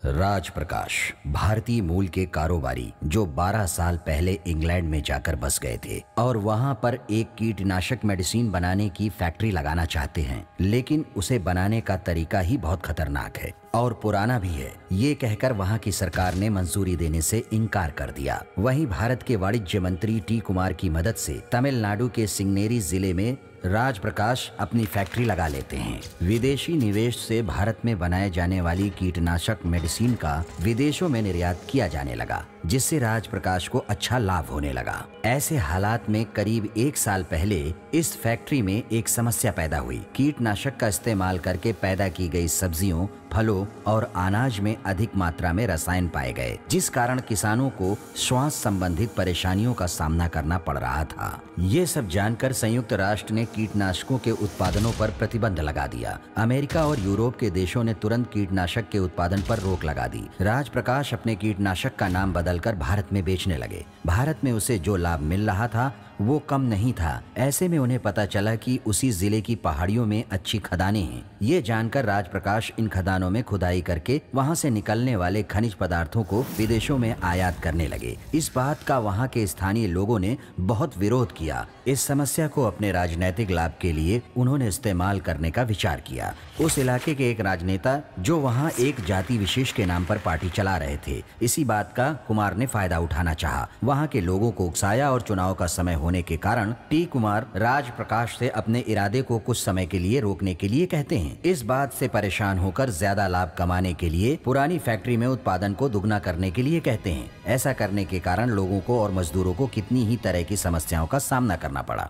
राज प्रकाश भारतीय मूल के कारोबारी जो 12 साल पहले इंग्लैंड में जाकर बस गए थे और वहां पर एक कीटनाशक मेडिसिन बनाने की फैक्ट्री लगाना चाहते हैं, लेकिन उसे बनाने का तरीका ही बहुत खतरनाक है और पुराना भी है, ये कहकर वहां की सरकार ने मंजूरी देने से इनकार कर दिया। वहीं भारत के वाणिज्य मंत्री टी कुमार की मदद से तमिलनाडु के सिंगनेरी जिले में राज प्रकाश अपनी फैक्ट्री लगा लेते हैं। विदेशी निवेश से भारत में बनाए जाने वाली कीटनाशक मेडिसिन का विदेशों में निर्यात किया जाने लगा, जिससे राज प्रकाश को अच्छा लाभ होने लगा। ऐसे हालात में करीब 1 साल पहले इस फैक्ट्री में एक समस्या पैदा हुई। कीटनाशक का इस्तेमाल करके पैदा की गई सब्जियों, फलों और अनाज में अधिक मात्रा में रसायन पाए गए, जिस कारण किसानों को श्वास संबंधित परेशानियों का सामना करना पड़ रहा था। ये सब जानकर संयुक्त राष्ट्र ने कीटनाशकों के उत्पादनों पर प्रतिबंध लगा दिया। अमेरिका और यूरोप के देशों ने तुरंत कीटनाशक के उत्पादन पर रोक लगा दी। राज प्रकाश अपने कीटनाशक का नाम बदलकर भारत में बेचने लगे। भारत में उसे जो लाभ मिल रहा था वो कम नहीं था। ऐसे में उन्हें पता चला कि उसी जिले की पहाड़ियों में अच्छी खदानें हैं। ये जानकर राज प्रकाश इन खदानों में खुदाई करके वहां से निकलने वाले खनिज पदार्थों को विदेशों में आयात करने लगे। इस बात का वहां के स्थानीय लोगों ने बहुत विरोध किया। इस समस्या को अपने राजनीतिक लाभ के लिए उन्होंने इस्तेमाल करने का विचार किया। उस इलाके के एक राजनेता जो वहाँ एक जाति विशेष के नाम पर पार्टी चला रहे थे, इसी बात का कुमार ने फायदा उठाना चाहा। वहाँ के लोगों को उकसाया और चुनाव का समय होने के कारण टी कुमार राज प्रकाश से अपने इरादे को कुछ समय के लिए रोकने के लिए कहते हैं। इस बात से परेशान होकर ज्यादा लाभ कमाने के लिए पुरानी फैक्ट्री में उत्पादन को दुगना करने के लिए कहते हैं। ऐसा करने के कारण लोगों को और मजदूरों को कितनी ही तरह की समस्याओं का सामना करना पड़ा।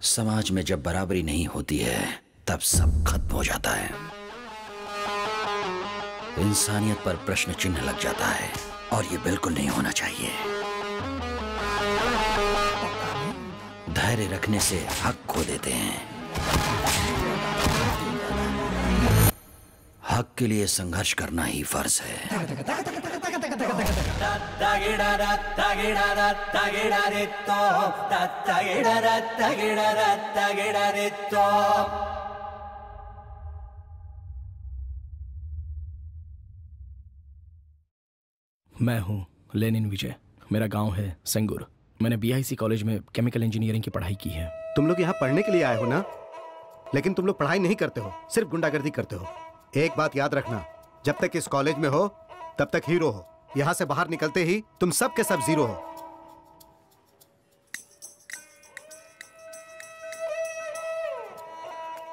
समाज में जब बराबरी नहीं होती है तब सब खत्म हो जाता है। इंसानियत पर प्रश्न चिन्ह लग जाता है और ये बिल्कुल नहीं होना चाहिए। धैर्य रखने से हक खो देते हैं। हक के लिए संघर्ष करना ही फर्ज है। मैं हूँ लेनिन विजय। मेरा गांव है सेंगुर। मैंने बीआईसी कॉलेज में केमिकल इंजीनियरिंग की पढ़ाई की है। तुम लोग यहाँ पढ़ने के लिए आए हो ना, लेकिन तुम लोग पढ़ाई नहीं करते हो, सिर्फ गुंडागर्दी करते हो। एक बात याद रखना, जब तक इस कॉलेज में हो तब तक हीरो हो। यहाँ से बाहर निकलते ही तुम सब के सब जीरो हो।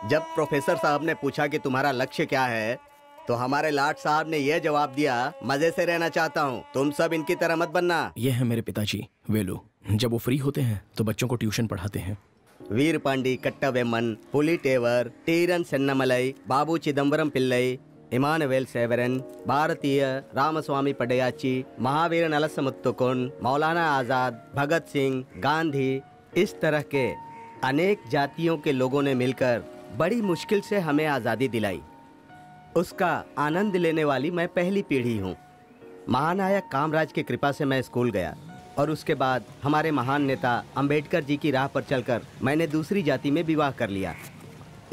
जब प्रोफेसर साहब ने पूछा कि तुम्हारा लक्ष्य क्या है, तो हमारे लाट साहब ने यह जवाब दिया, मजे से रहना चाहता हूँ, तुम सब इनकी तरह मत बनना। ये है मेरे पिताजी वेलू। जब वो फ्री होते हैं तो बच्चों को ट्यूशन पढ़ाते हैं। वीर पांडी कट्टावेमन, पुलिटेवर, टीरन सेन्नमलई, बाबू चिदम्बरम पिल्लई, इमानुवेल सेवरन, भारतीय रामस्वामी पडयाची, महावीर नलसमुत्तुकुन, मौलाना आजाद, भगत सिंह, गांधी, इस तरह के अनेक जातियों के लोगों ने मिलकर बड़ी मुश्किल से हमें आज़ादी दिलाई। उसका आनंद लेने वाली मैं पहली पीढ़ी हूँ। महानायक कामराज की कृपा से मैं स्कूल गया और उसके बाद हमारे महान नेता अंबेडकर जी की राह पर चलकर मैंने दूसरी जाति में विवाह कर लिया।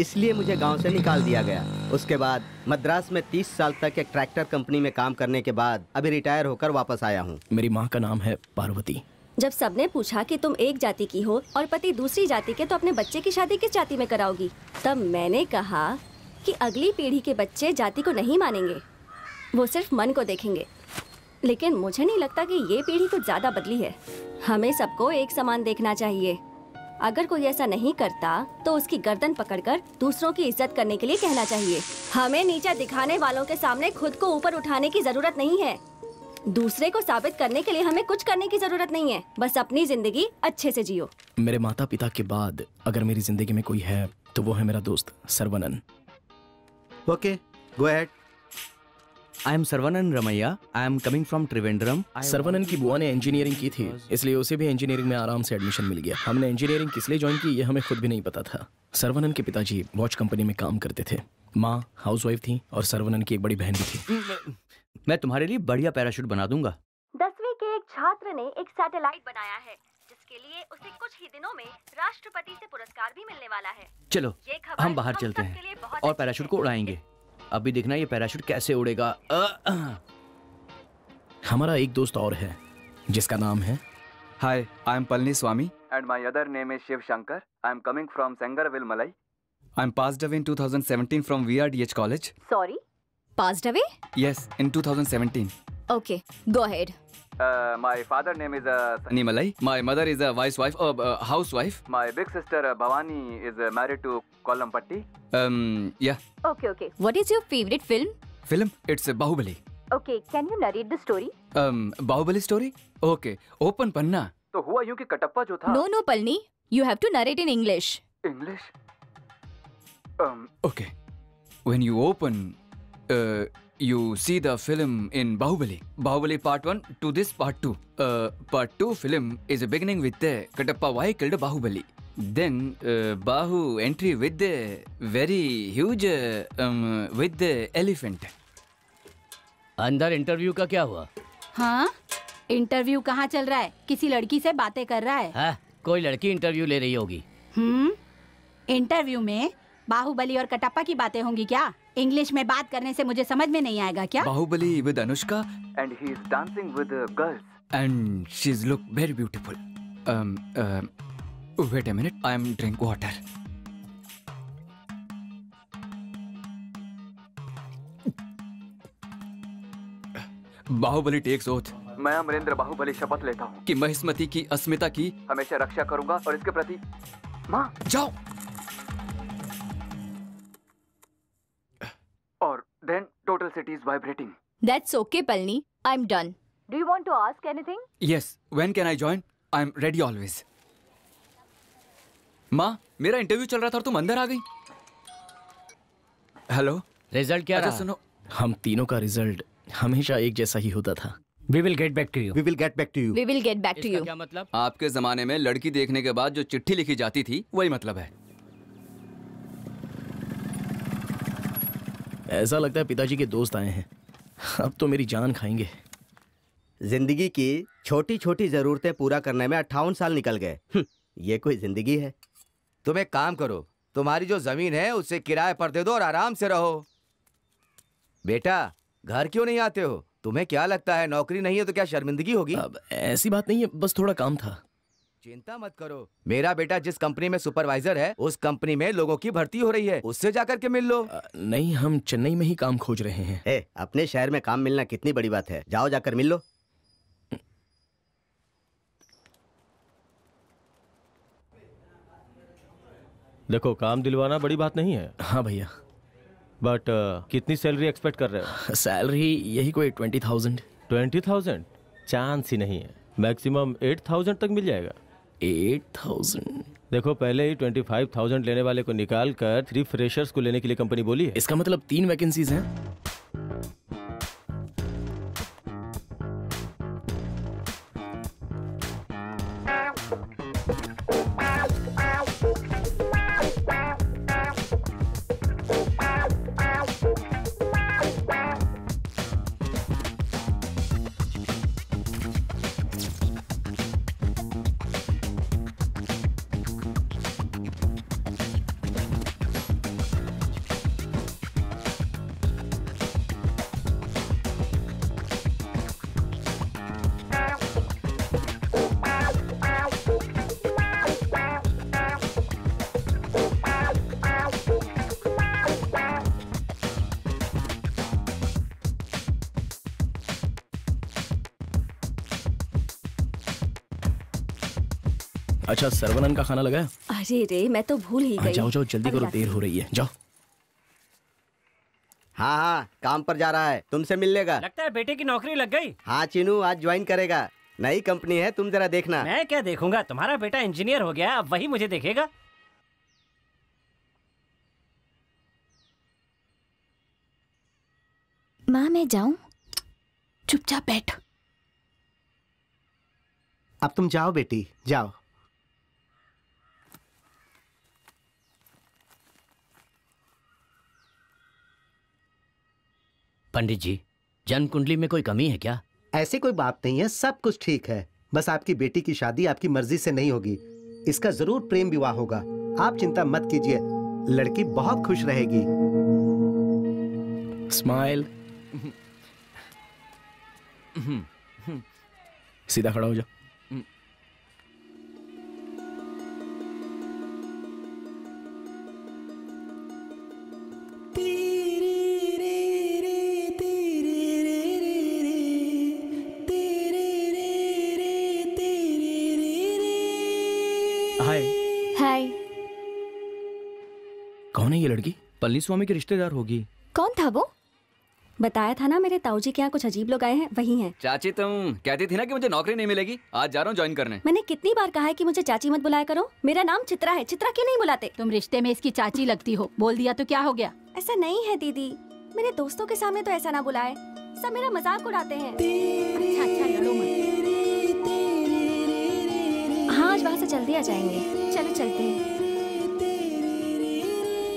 इसलिए मुझे गांव से निकाल दिया गया। उसके बाद मद्रास में 30 साल तक एक ट्रैक्टर कंपनी में काम करने के बाद अभी रिटायर होकर वापस आया हूँ। मेरी माँ का नाम है पार्वती। जब सबने पूछा कि तुम एक जाति की हो और पति दूसरी जाति के, तो अपने बच्चे की शादी किस जाति में कराओगी? तब मैंने कहा कि अगली पीढ़ी के बच्चे जाति को नहीं मानेंगे, वो सिर्फ मन को देखेंगे। लेकिन मुझे नहीं लगता कि ये पीढ़ी कुछ ज्यादा बदली है। हमें सबको एक समान देखना चाहिए। अगर कोई ऐसा नहीं करता तो उसकी गर्दन पकड़कर दूसरों की इज्जत करने के लिए कहना चाहिए। हमें नीचा दिखाने वालों के सामने खुद को ऊपर उठाने की जरूरत नहीं है। दूसरे को साबित करने के लिए हमें कुछ करने की जरूरत नहीं है, बस अपनी जिंदगी अच्छे से जियो। मेरे माता पिता के बाद अगर मेरी जिंदगी में कोई है तो वो है मेरा दोस्त Saravanan. Okay, go ahead. I am Saravanan Ramaiah, I am coming from Trivandrum. Saravanan की बुआ ने इंजीनियरिंग की थी, इसलिए उसे भी इंजीनियरिंग में आराम से एडमिशन मिल गया। हमने इंजीनियरिंग किस लिए ज्वाइन की ये हमें खुद भी नहीं पता था। सर्वनन के पिताजी वॉच कंपनी में काम करते थे, माँ हाउसवाइफ थी और सर्वनन की एक बड़ी बहन भी थी। मैं तुम्हारे लिए बढ़िया पैराशूट बना दूंगा। 10वीं के एक छात्र ने एक सैटेलाइट बनाया है जिसके लिए उसे कुछ ही दिनों में राष्ट्रपति से पुरस्कार भी मिलने वाला है। चलो ये खबर हम बाहर हम चलते सबके लिए हैं बहुत और अच्छी पैराशूट है। को उड़ाएंगे। अभी देखना ये पैराशूट कैसे उड़ेगा। हमारा एक दोस्त और है जिसका नाम है Hi, I am Palni Swami and my other name is Shiv Shankar. I am coming from Sangaraville, Malai. I am passed away in 2017 from VRDH College. Sorry, passed away? Yes, in 2017. Okay, go ahead. My father name is Sunny Malai. My mother is a housewife. My big sister Bhavani is married to Kollampatti. Yeah. Okay. What is your favorite film? Film? It's Bahubali. Okay, can you narrate the story? Bahubali story? Okay. Open पन्ना। तो हुआ यूं कि कटप्पा जो था। No, Palni. You have to narrate in English. English? Okay. When you open, you see the film in Bahubali. Bahubali part 1 to this part 2. Part 2 film is beginning with the Katappa why killed Bahubali. Then Bahu entry with the very huge with the elephant. अंदर interview का क्या हुआ? हाँ, interview कहाँ चल रहा है? किसी लड़की से बातें कर रहा है? हाँ, कोई लड़की इंटरव्यू ले रही होगी। इंटरव्यू में बाहुबली और कटप्पा की बातें होंगी क्या? इंग्लिश में बात करने से मुझे समझ में नहीं आएगा क्या? Bahubali with Anushka and he is dancing with girls and she's look very beautiful. Wait a minute, I am drink water. Baahubali takes oath. मैं अमरेंद्र बाहुबली शपथ लेता हूँ कि मैं स्मृति की अस्मिता की हमेशा रक्षा करूंगा और इसके प्रति माँ जाओ। और then total city is vibrating. That's okay, Palni. I'm done. Do you want to ask anything? Yes. When can I join? I'm ready always. माँ, मेरा इंटरव्यू चल रहा था और तुम अंदर आ गई। हेलो, रिजल्ट क्या रहा? सुनो, हम तीनों का रिजल्ट हमेशा एक जैसा ही होता था। We will get back to you. We will get back to you. We will get back to इसका you. क्या मतलब? आपके जमाने में लड़की देखने के बाद जो चिट्ठी लिखी जाती थी वही मतलब है। ऐसा लगता है पिताजी के दोस्त आए हैं, अब तो मेरी जान खाएंगे। जिंदगी की छोटी छोटी जरूरतें पूरा करने में 58 साल निकल गए। ये कोई जिंदगी है? तुम एक काम करो, तुम्हारी जो जमीन है उसे किराए पर दे दो और आराम से रहो। बेटा, घर क्यों नहीं आते हो? तुम्हें क्या लगता है नौकरी नहीं है तो क्या शर्मिंदगी होगी? अब ऐसी बात नहीं है, बस थोड़ा काम था। चिंता मत करो, मेरा बेटा जिस कंपनी में सुपरवाइजर है उस कंपनी में लोगों की भर्ती हो रही है, उससे जाकर के मिल लो। नहीं, हम चेन्नई में ही काम खोज रहे हैं। अपने शहर में काम मिलना कितनी बड़ी बात है, जाओ जाकर मिल लो। देखो, काम दिलवाना बड़ी बात नहीं है। हाँ भैया। बट कितनी सैलरी एक्सपेक्ट कर रहे हो? सैलरी यही कोई 20,000। 20,000? चांस ही नहीं है, मैक्सिमम 8,000 तक मिल जाएगा। 8,000? देखो, पहले ही 25,000 लेने वाले को निकाल कर 3 फ्रेशर्स को लेने के लिए कंपनी बोली है। इसका मतलब 3 वैकेंसीज हैं। अच्छा, सर्वनन का खाना लगा है? अरे रे, मैं तो भूल ही गई। जाओ जाओ, जल्दी अभी करो, आती देर हो रही है, जाओ। हाँ हाँ, काम पर जा रहा है, तुमसे मिल लेगा। लगता है बेटे की नौकरी लग गई। हाँ चीनू, आज ज्वाइन करेगा। नई कंपनी है, तुम जरा देखना। मैं क्या देखूंगा, तुम्हारा बेटा इंजीनियर हो गया, अब वही मुझे देखेगा। माँ मैं जाऊं? चुपचाप बैठ। अब तुम जाओ बेटी, जाओ। पंडित जी, जन्म कुंडली में कोई कमी है क्या? ऐसी कोई बात नहीं है, सब कुछ ठीक है। बस आपकी बेटी की शादी आपकी मर्जी से नहीं होगी। इसका जरूर प्रेम विवाह होगा। आप चिंता मत कीजिए, लड़की बहुत खुश रहेगी। स्माइल। सीधा खड़ा हो जा। हाय। हाय। कौन है ये लड़की? पलनीस्वामी के रिश्तेदार होगी। कौन था वो? बताया था ना, मेरे ताऊ जी के यहाँ कुछ अजीब लोग आए हैं, वही हैं। चाची तुम कहती थी ना कि मुझे नौकरी नहीं मिलेगी, आज जा रहा हूँ ज्वाइन करने। मैंने कितनी बार कहा है कि मुझे चाची मत बुलाया करो। मेरा नाम चित्रा है, चित्रा क्यों नहीं बुलाते? तुम रिश्ते में इसकी चाची लगती हो, बोल दिया तो क्या हो गया? ऐसा नहीं है दीदी, मेरे दोस्तों के सामने तो ऐसा ना बुलाए, सब मेरा मजाक उड़ाते हैं। अच्छा लड़ो मत। हाँ आज वहाँ से जल्दी आ जाएंगे, चलो चलते हैं।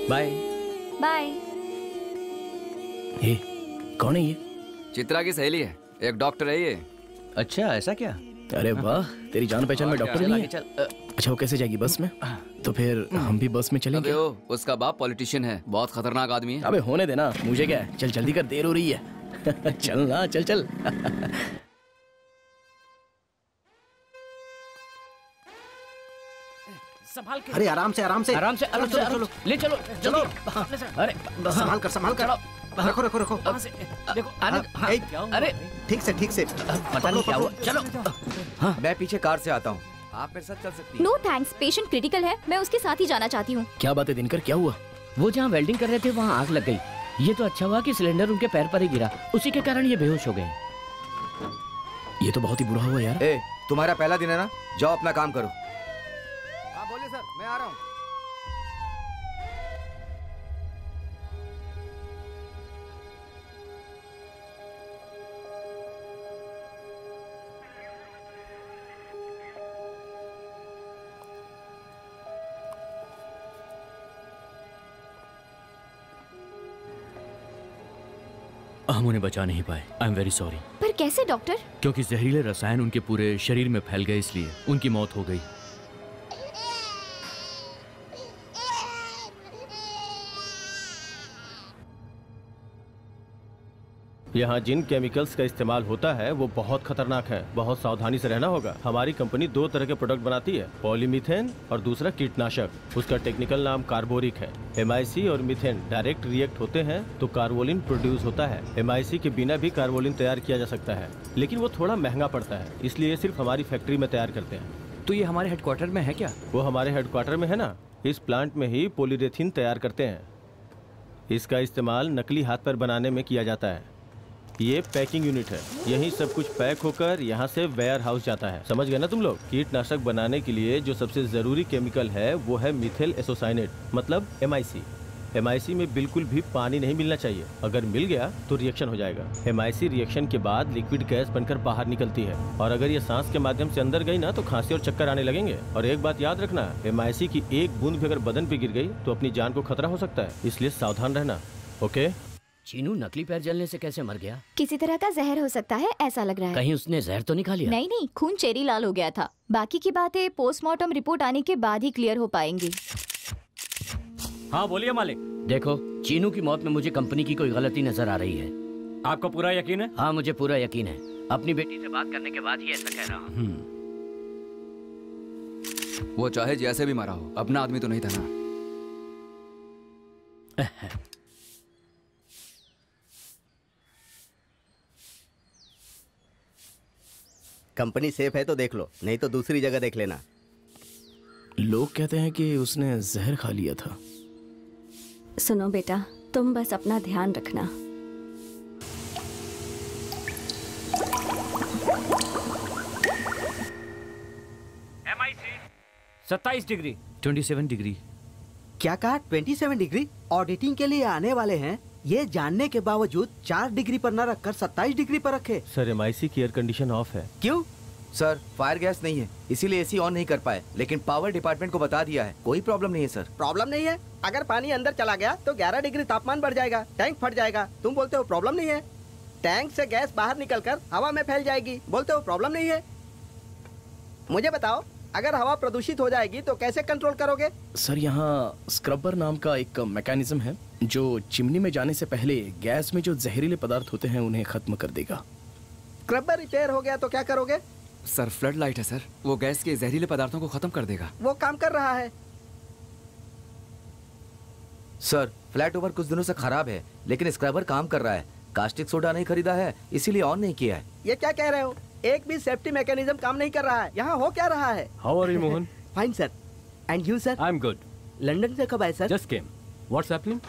Bye bye. ये कौन है ये? चित्रा की सहेली है, एक डॉक्टर है ये। अच्छा ऐसा क्या? अरे वाह, तेरी जान पहचान में डॉक्टर नहीं है? अच्छा वो कैसे जाएगी, बस में? तो फिर हम भी बस में चलेंगे। अबे उसका बाप पॉलिटिशियन है, बहुत खतरनाक आदमी है। अबे होने देना, मुझे क्या है, चल जल्दी कर, देर हो रही है। चल ना, चल चल। संभाल के। अरे आराम से, आराम से, आराम से, आराम से, चलो, ले चलो, चलो। अरे संभाल कर, संभाल कर। रखो रखो रखो। देखो अरे ठीक से, ठीक से। पता नहीं क्या हुआ। चलो। हाँ मैं पीछे कार से आता हूँ, आप मेरे साथ चल सकती हैं। नो थैंक्स, पेशेंट क्रिटिकल है, मैं उसके साथ ही जाना चाहती हूँ। क्या बात है दिनकर, क्या हुआ? वो जहाँ वेल्डिंग कर रहे थे वहाँ आग लग गई। ये तो अच्छा हुआ कि सिलेंडर उनके पैर पर ही गिरा, उसी के कारण ये बेहोश हो गए। ये तो बहुत ही बुरा हुआ यार। ए, तुम्हारा पहला दिन है ना, जाओ अपना काम करो। हाँ बोलिए सर, मैं आ रहा हूँ। हम उन्हें बचा नहीं पाए, आई एम वेरी सॉरी। पर कैसे डॉक्टर? क्योंकि जहरीले रसायन उनके पूरे शरीर में फैल गए, इसलिए उनकी मौत हो गई। यहाँ जिन केमिकल्स का इस्तेमाल होता है वो बहुत खतरनाक है, बहुत सावधानी से रहना होगा। हमारी कंपनी 2 तरह के प्रोडक्ट बनाती है, पॉलीमीथेन और दूसरा कीटनाशक। उसका टेक्निकल नाम कार्बोरिक है। MIC और मीथेन डायरेक्ट रिएक्ट होते हैं तो कार्बोलिन प्रोड्यूस होता है। MIC के बिना भी कार्बोलिन तैयार किया जा सकता है, लेकिन वो थोड़ा महंगा पड़ता है, इसलिए सिर्फ हमारी फैक्ट्री में तैयार करते हैं। तो ये हमारे हेडक्वार्टर में है क्या? वो हमारे हेडक्वार्टर में है ना, इस प्लांट में ही पॉलीरेथिन तैयार करते हैं। इसका इस्तेमाल नकली हाथ पैर बनाने में किया जाता है। ये पैकिंग यूनिट है, यही सब कुछ पैक होकर यहाँ से वेयर हाउस जाता है। समझ गए ना तुम लोग? कीटनाशक बनाने के लिए जो सबसे जरूरी केमिकल है वो है मिथाइल एसोसाइनेट, मतलब MIC। MIC में बिल्कुल भी पानी नहीं मिलना चाहिए, अगर मिल गया तो रिएक्शन हो जाएगा। MIC रिएक्शन के बाद लिक्विड गैस बनकर बाहर निकलती है, और अगर ये सांस के माध्यम से अंदर गई ना तो खांसी और चक्कर आने लगेंगे। और एक बात याद रखना, MIC की एक बूंद भी अगर बदन पे गिर गई तो अपनी जान को खतरा हो सकता है, इसलिए सावधान रहना। ओके? चीनू नकली पैर जलने से कैसे मर गया? किसी तरह का जहर हो सकता है, ऐसा लग रहा है। कहीं उसने जहर तो नहीं खा लिया? नहीं नहीं, खून चेरी लाल हो गया था। बाकी की बातें पोस्टमार्टम रिपोर्ट आने के बाद ही क्लियर हो पाएंगी। हाँ बोलिए मालिक। देखो, चीनू की मौत में मुझे कंपनी की कोई गलती नजर आ रही है। आपको पूरा यकीन है? हाँ मुझे पूरा यकीन है, अपनी बेटी से बात करने के बाद ही ऐसा कह रहा हूँ। वो चाहे जैसे भी मरा हो, अपना आदमी तो नहीं था ना। कंपनी सेफ है तो देख लो, नहीं तो दूसरी जगह देख लेना। लोग कहते हैं कि उसने जहर खा लिया था। सुनो बेटा, तुम बस अपना ध्यान रखना। MIC 27 degree. 27 डिग्री। क्या कहा? 27 डिग्री? ऑडिटिंग के लिए आने वाले हैं, ये जानने के बावजूद 4 डिग्री पर न रखकर 27 डिग्री पर रखे। सर MIC की एयर कंडीशन ऑफ है। क्यों? सर फायर गैस नहीं है, इसीलिए एसी ऑन नहीं कर पाए, लेकिन पावर डिपार्टमेंट को बता दिया है, कोई प्रॉब्लम नहीं है सर। प्रॉब्लम नहीं है? अगर पानी अंदर चला गया तो 11 डिग्री तापमान बढ़ जाएगा, टैंक फट जाएगा। तुम बोलते हो प्रॉब्लम नहीं है? टैंक से गैस बाहर निकलकर हवा में फैल जाएगी, बोलते हो प्रॉब्लम नहीं है? मुझे बताओ, अगर हवा प्रदूषित हो जाएगी तो कैसे कंट्रोल करोगे? सर यहाँ स्क्रबर नाम का एक मैकेनिज्म है जो चिमनी में जाने से पहले गैस में जो जहरीले पदार्थ होते हैं उन्हें खत्म कर देगा। स्क्रबर रिपेयर हो गया तो क्या करोगे? सर फ्लड लाइट है सर, वो गैस के जहरीले पदार्थों को खत्म कर देगा। वो काम कर रहा है। सर फ्लैट ओवर कुछ दिनों से खराब है, लेकिन स्क्रबर काम कर रहा है। कास्टिक सोडा नहीं खरीदा है, इसीलिए ऑन नहीं किया है। ये क्या कह रहे हो? एक भी सेफ्टी मैकेनिज्म काम नहीं कर रहा है। यहाँ हो क्या रहा है? How are you Mohan? Fine sir. And you sir? I am good. London से कब आए सर? Just came. What's happening?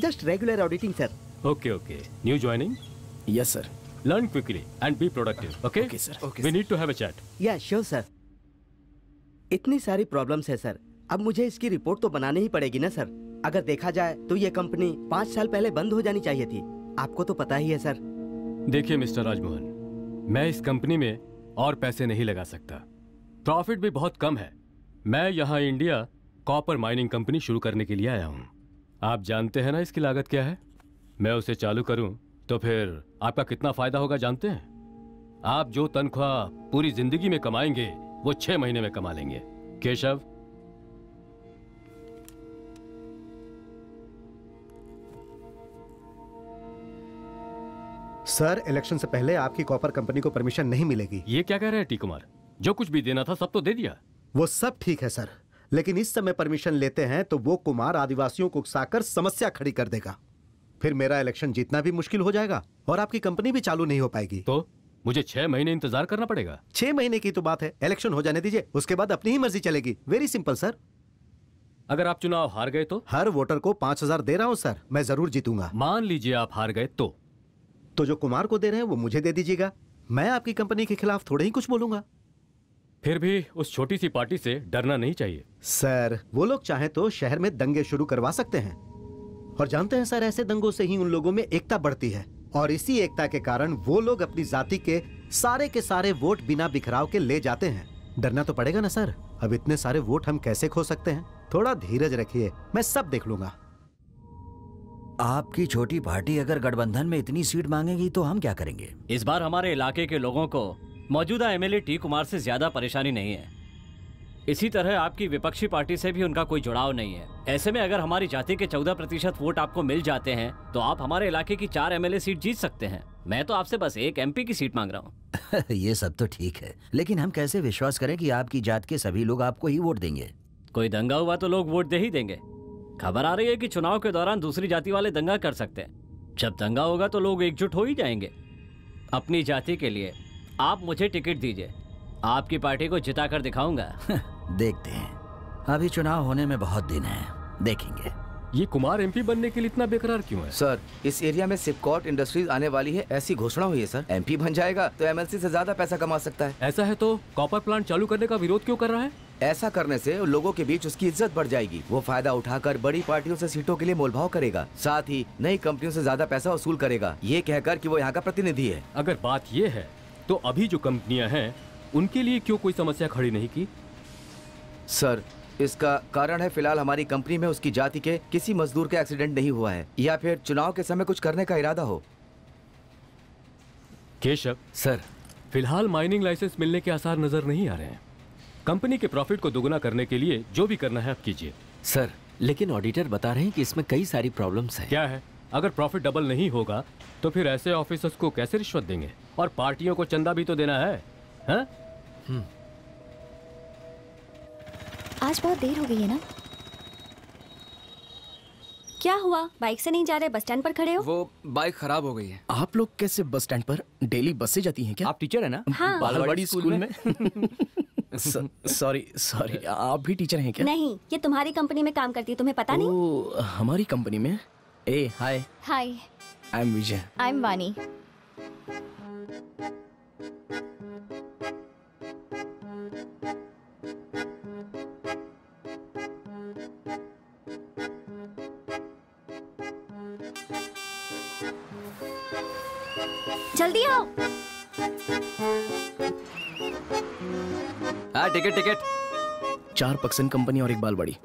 Just regular auditing sir. Okay okay. New joining? Yes sir. Learn quickly and be productive. Okay? Okay, sir. Okay, we need to have a chat. Yeah, sure, sir. इतनी सारी problems है sir, अब मुझे इसकी report तो बनानी ही पड़ेगी ना सर। अगर देखा जाए तो ये कंपनी 5 साल पहले बंद हो जानी चाहिए थी। आपको तो पता ही है सर। देखिए मिस्टर राजमोहन, मैं इस कंपनी में और पैसे नहीं लगा सकता। प्रॉफिट भी बहुत कम है। मैं यहाँ इंडिया कॉपर माइनिंग कंपनी शुरू करने के लिए आया हूँ। आप जानते हैं ना इसकी लागत क्या है? मैं उसे चालू करूँ तो फिर आपका कितना फायदा होगा जानते हैं? आप जो तनख्वाह पूरी जिंदगी में कमाएंगे वो 6 महीने में कमा लेंगे। केशव, सर इलेक्शन से पहले आपकी कॉपर कंपनी को परमिशन नहीं मिलेगी। ये क्या कह रहे हैं टी कुमार? जो कुछ भी देना था सब तो दे दिया। वो सब ठीक है सर, लेकिन इस समय परमिशन लेते हैं तो वो कुमार आदिवासियों को उकसाकर समस्या खड़ी कर देगा। फिर मेरा इलेक्शन जीतना भी मुश्किल हो जाएगा और आपकी कंपनी भी चालू नहीं हो पाएगी। तो मुझे 6 महीने इंतजार करना पड़ेगा। 6 महीने की तो बात है, इलेक्शन हो जाने दीजिए, उसके बाद अपनी ही मर्जी चलेगी। Very simple sir. अगर आप चुनाव हार गए तो? हर वोटर को 5000 दे रहा हूँ सर, मैं जरूर जीतूंगा। मान लीजिए आप हार गए तो जो कुमार को दे रहे हैं वो मुझे दे दीजिएगा। मैं आपकी कंपनी के खिलाफ थोड़े ही कुछ बोलूंगा। फिर भी उस छोटी सी पार्टी से डरना नहीं चाहिए। सर वो लोग चाहे तो शहर में दंगे शुरू करवा सकते हैं, और जानते हैं सर ऐसे दंगों से ही उन लोगों में एकता बढ़ती है, और इसी एकता के कारण वो लोग अपनी जाति के सारे वोट बिना बिखराव के ले जाते हैं। डरना तो पड़ेगा ना सर। अब इतने सारे वोट हम कैसे खो सकते हैं? थोड़ा धीरज रखिए, मैं सब देख लूंगा। आपकी छोटी पार्टी अगर गठबंधन में इतनी सीट मांगेगी तो हम क्या करेंगे? इस बार हमारे इलाके के लोगों को मौजूदा एमएलए टी कुमार से ज्यादा परेशानी नहीं है। इसी तरह आपकी विपक्षी पार्टी से भी उनका कोई जुड़ाव नहीं है। ऐसे में अगर हमारी जाति के 14% वोट आपको मिल जाते हैं तो आप हमारे इलाके की 4 एमएलए सीट जीत सकते हैं। मैं तो आपसे बस 1 MP की सीट मांग रहा हूँ। ये सब तो ठीक है, लेकिन हम कैसे विश्वास करें कि आपकी जात के सभी लोग आपको ही वोट देंगे? कोई दंगा हुआ तो लोग वोट दे ही देंगे। खबर आ रही है कि चुनाव के दौरान दूसरी जाति वाले दंगा कर सकते हैं। जब दंगा होगा तो लोग एकजुट हो ही जाएंगे। अपनी जाति के लिए आप मुझे टिकट दीजिए, आपकी पार्टी को जिता कर दिखाऊंगा। देखते हैं, अभी चुनाव होने में बहुत दिन है, देखेंगे। ये कुमार MP बनने के लिए इतना बेकरार क्यों है? सर इस एरिया में सिपकॉट इंडस्ट्रीज आने वाली है, ऐसी घोषणा हुई है सर। MP बन जाएगा तो MLC से ज्यादा पैसा कमा सकता है। ऐसा है तो कॉपर प्लांट चालू करने का विरोध क्यों कर रहा है? ऐसा करने से लोगों के बीच उसकी इज्जत बढ़ जाएगी। वो फायदा उठाकर बड़ी पार्टियों से सीटों के लिए मोलभाव करेगा, साथ ही नई कंपनियों से ज्यादा पैसा वसूल करेगा, ये कहकर कि वो यहाँ का प्रतिनिधि है। अगर बात ये है तो अभी जो कंपनियां हैं उनके लिए क्यों कोई समस्या खड़ी नहीं की? सर इसका कारण है फिलहाल हमारी कंपनी में उसकी जाति के किसी मजदूर का एक्सीडेंट नहीं हुआ है, या फिर चुनाव के समय कुछ करने का इरादा हो। केशव सर, फिलहाल माइनिंग लाइसेंस मिलने के आसार नजर नहीं आ रहे हैं। कंपनी के प्रॉफिट को दोगुना करने के लिए जो भी करना है आप कीजिए। सर लेकिन ऑडिटर बता रहे हैं कि इसमें कई सारी प्रॉब्लम्स हैं। क्या है? अगर प्रॉफिट डबल नहीं होगा तो फिर ऐसे ऑफिसर्स को कैसे रिश्वत देंगे? और पार्टियों को चंदा भी तो देना है, हाँ? आज बहुत देर हो गई है ना? क्या हुआ? बाइक से नहीं जा रहे, बस स्टैंड पर खड़े हो? वो बाइक खराब हो गई है। आप लोग कैसे बस स्टैंड पर? डेली बस से जाती हैं क्या? आप टीचर है ना? हाँ। बालवाड़ी स्कूल में। सॉरी, आप भी टीचर हैं क्या? नहीं, ये तुम्हारी कंपनी में काम करती है, तुम्हें पता नहीं? हमारी कंपनी में? ए हाय, हाय, I am Vijay. I am वानी। जल्दी आओ। हाँ टिकट टिकट। 4 पक्सन कंपनी और 1 बाल बड़ी।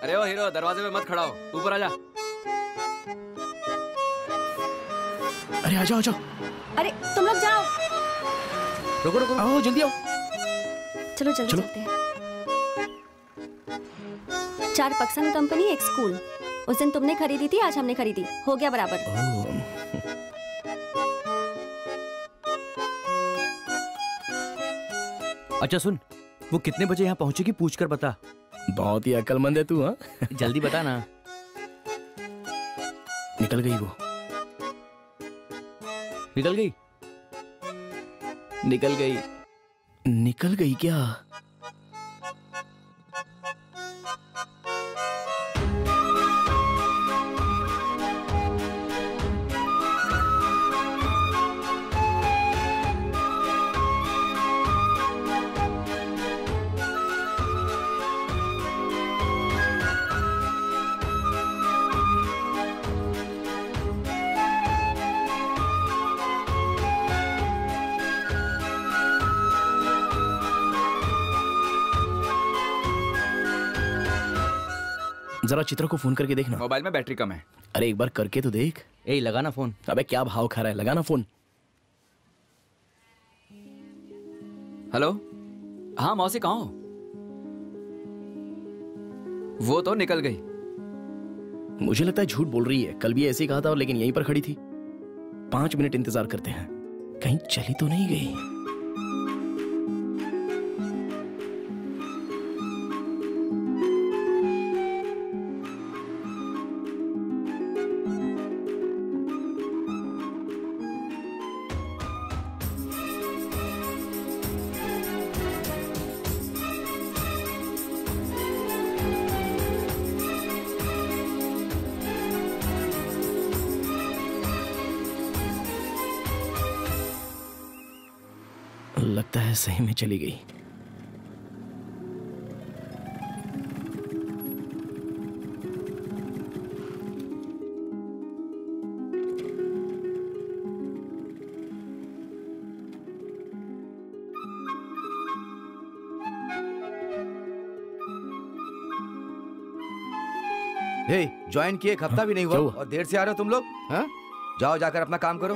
अरे ओ हीरो, दरवाजे पे मत खड़ा हो, ऊपर आजा। अरे आ जाओ, आ जाओ। अरे तुम लोग जाओ। रुको रुको, आओ जल्दी आओ। चलो जल्दी चलते हैं। 4 पक्सन कंपनी 1 स्कूल। उस दिन तुमने खरीदी थी, आज हमने खरीदी, हो गया बराबर। अच्छा सुन, वो कितने बजे यहाँ पहुंचेगी पूछ कर बता। बहुत ही अक्लमंद है तू। हाँ जल्दी बता ना। निकल गई वो। निकल गई? निकल गई। निकल गई क्या? जरा चित्रा को फोन करके देखना। मोबाइल में बैटरी कम है। अरे एक बार करके तो देख। ए लगाना फोन। अबे क्या भाव खा रहा है, लगाना फोन। हेलो, हाँ मौसी कहाँ हो? वो तो निकल गई। मुझे लगता है झूठ बोल रही है, कल भी ऐसे ही कहा था, और लेकिन यहीं पर खड़ी थी। 5 मिनट इंतजार करते हैं, कहीं चली तो नहीं गई। लगता है सही में चली गई। ज्वाइन किए 1 हफ्ता भी नहीं हुआ और देर से आ रहे हो तुम लोग। हाँ जाओ, जाकर अपना काम करो।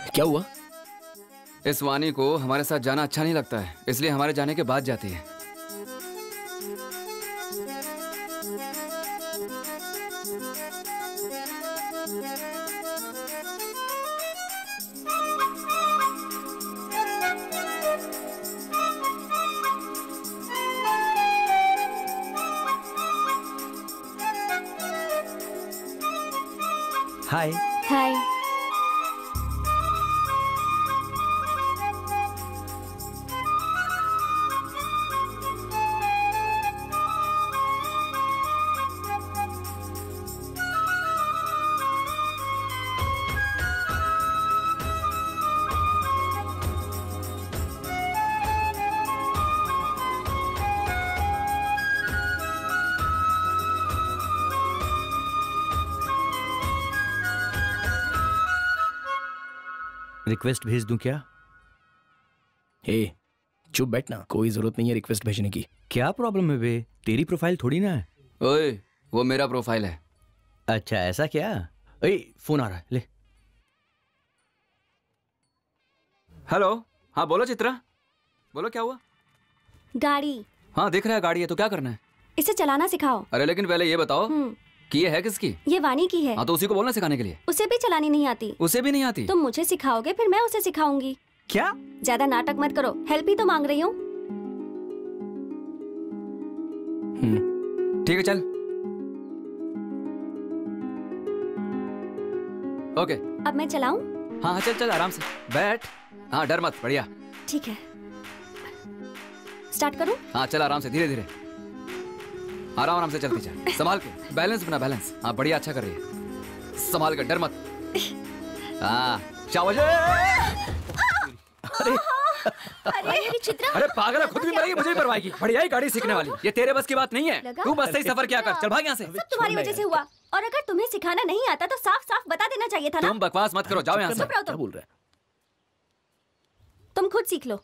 क्या हुआ? इस वानी को हमारे साथ जाना अच्छा नहीं लगता है, इसलिए हमारे जाने के बाद जाती है। हाय। हाय। रिक्वेस्ट भेज दूं क्या? हे चुप बैठना, कोई जरूरत नहीं है रिक्वेस्ट भेजने की। क्या प्रॉब्लम है बे? तेरी प्रोफाइल थोड़ी ना है। ओए वो मेरा प्रोफाइल है। अच्छा ऐसा क्या? ओए फोन आ रहा है, ले। हेलो, हाँ बोलो चित्रा, बोलो क्या हुआ? गाड़ी। हाँ दिख रहा है गाड़ी है, तो क्या करना है? इसे चलाना सिखाओ। अरे लेकिन पहले ये बताओ कि ये है किसकी? ये वानी की है। हाँ तो उसी को बोलना सिखाने के लिए। उसे भी चलानी नहीं आती। उसे भी नहीं आती? तुम मुझे सिखाओगे, फिर मैं उसे सिखाऊंगी। क्या? ज्यादा नाटक मत करो, हेल्प ही तो मांग रही हूँ। ठीक है चल। ओके अब मैं चलाऊं? हाँ हाँ चल चल आराम से बैठ। हाँ डर मत, बढ़िया। ठीक है, स्टार्ट करूं? हाँ चल आराम से, धीरे धीरे, आराम आराम से चलती जा, संभाल के, बैलेंस बना, बैलेंस। हाँ बढ़िया, अच्छा कर रही है, संभाल कर, डर मत। हाँ शाबाश। अरे चित्रा, अरे पागल, खुद भी मरेगी, मुझे भी परवाएगी। बढ़िया ही गाड़ी सीखने वाली, ये तेरे बस की बात नहीं है। तू बस से ही सफर क्या कर, चल भाग यहाँ से। सब तुम्हारी वजह से हुआ, और अगर तुम्हें सिखाना नहीं आता तो साफ साफ बता देना चाहिए था ना। तुम बकवास मत करो, जाओ यहाँ से। क्या बोल रहा है? तुम खुद सीख लो।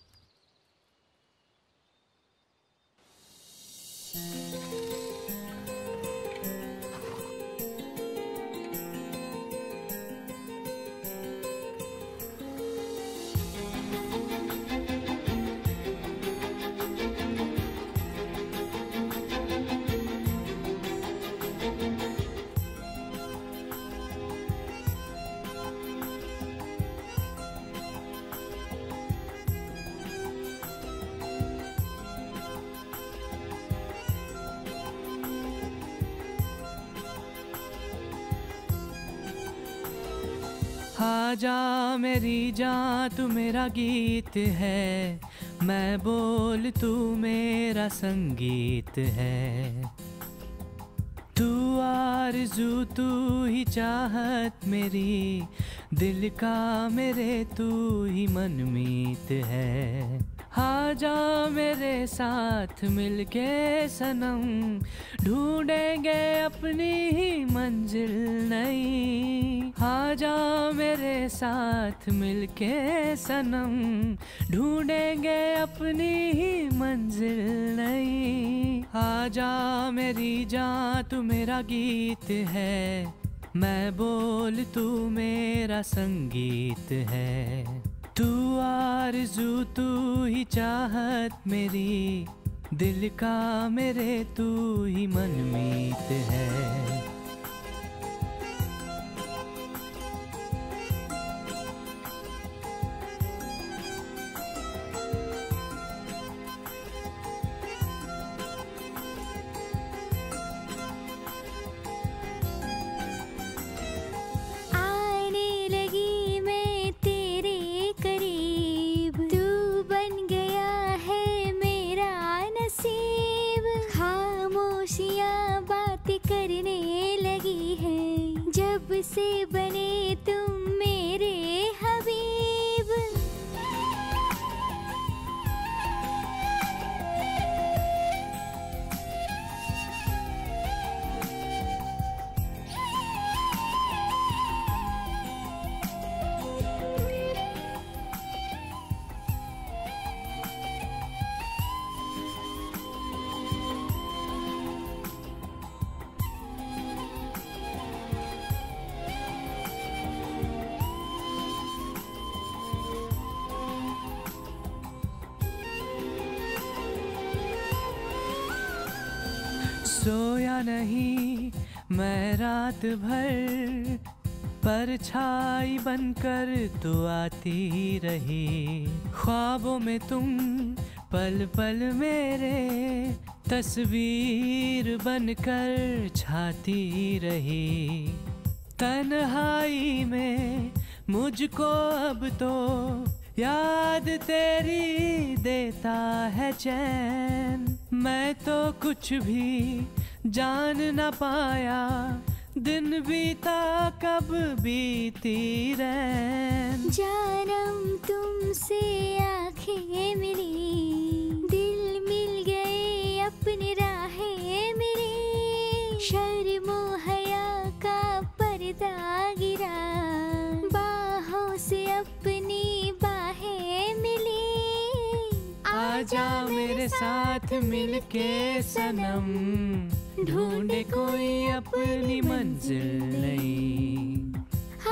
आजा मेरी जान तू मेरा गीत है, मैं बोल तू मेरा संगीत है। तू आरज़ू तू ही चाहत मेरी, दिल का मेरे तू ही मनमीत है। आजा मेरे साथ मिलके सनम, ढूंढेंगे अपनी ही मंजिल नई। आजा मेरे साथ मिलके सनम, ढूंढेंगे अपनी ही मंजिल नई। आजा मेरी जान तू मेरा गीत है, मैं बोल तू मेरा संगीत है। तू आरज़ू तू ही चाहत मेरी, दिल का मेरे तू ही मनमीत है। से बने तुम मेरे हबीब। सोया नहीं मैं रात भर, परछाई बनकर तो आती रही। ख्वाबों में तुम पल पल मेरे, तस्वीर बनकर छाती रही। तन्हाई में मुझको अब तो याद तेरी देता है चैन। मैं तो कुछ भी जान न पाया, दिन बीता कब बीती रैन। जानम तुमसे आंखें मिली, दिल मिल गए अपने राहें मिली। शर्मो हया का पर्दा गिरा, बाहों से अपनी बाहें मिली। आजा मेरे साथ मिलके सनम, ढूंढे कोई अपनी मंजिल नहीं।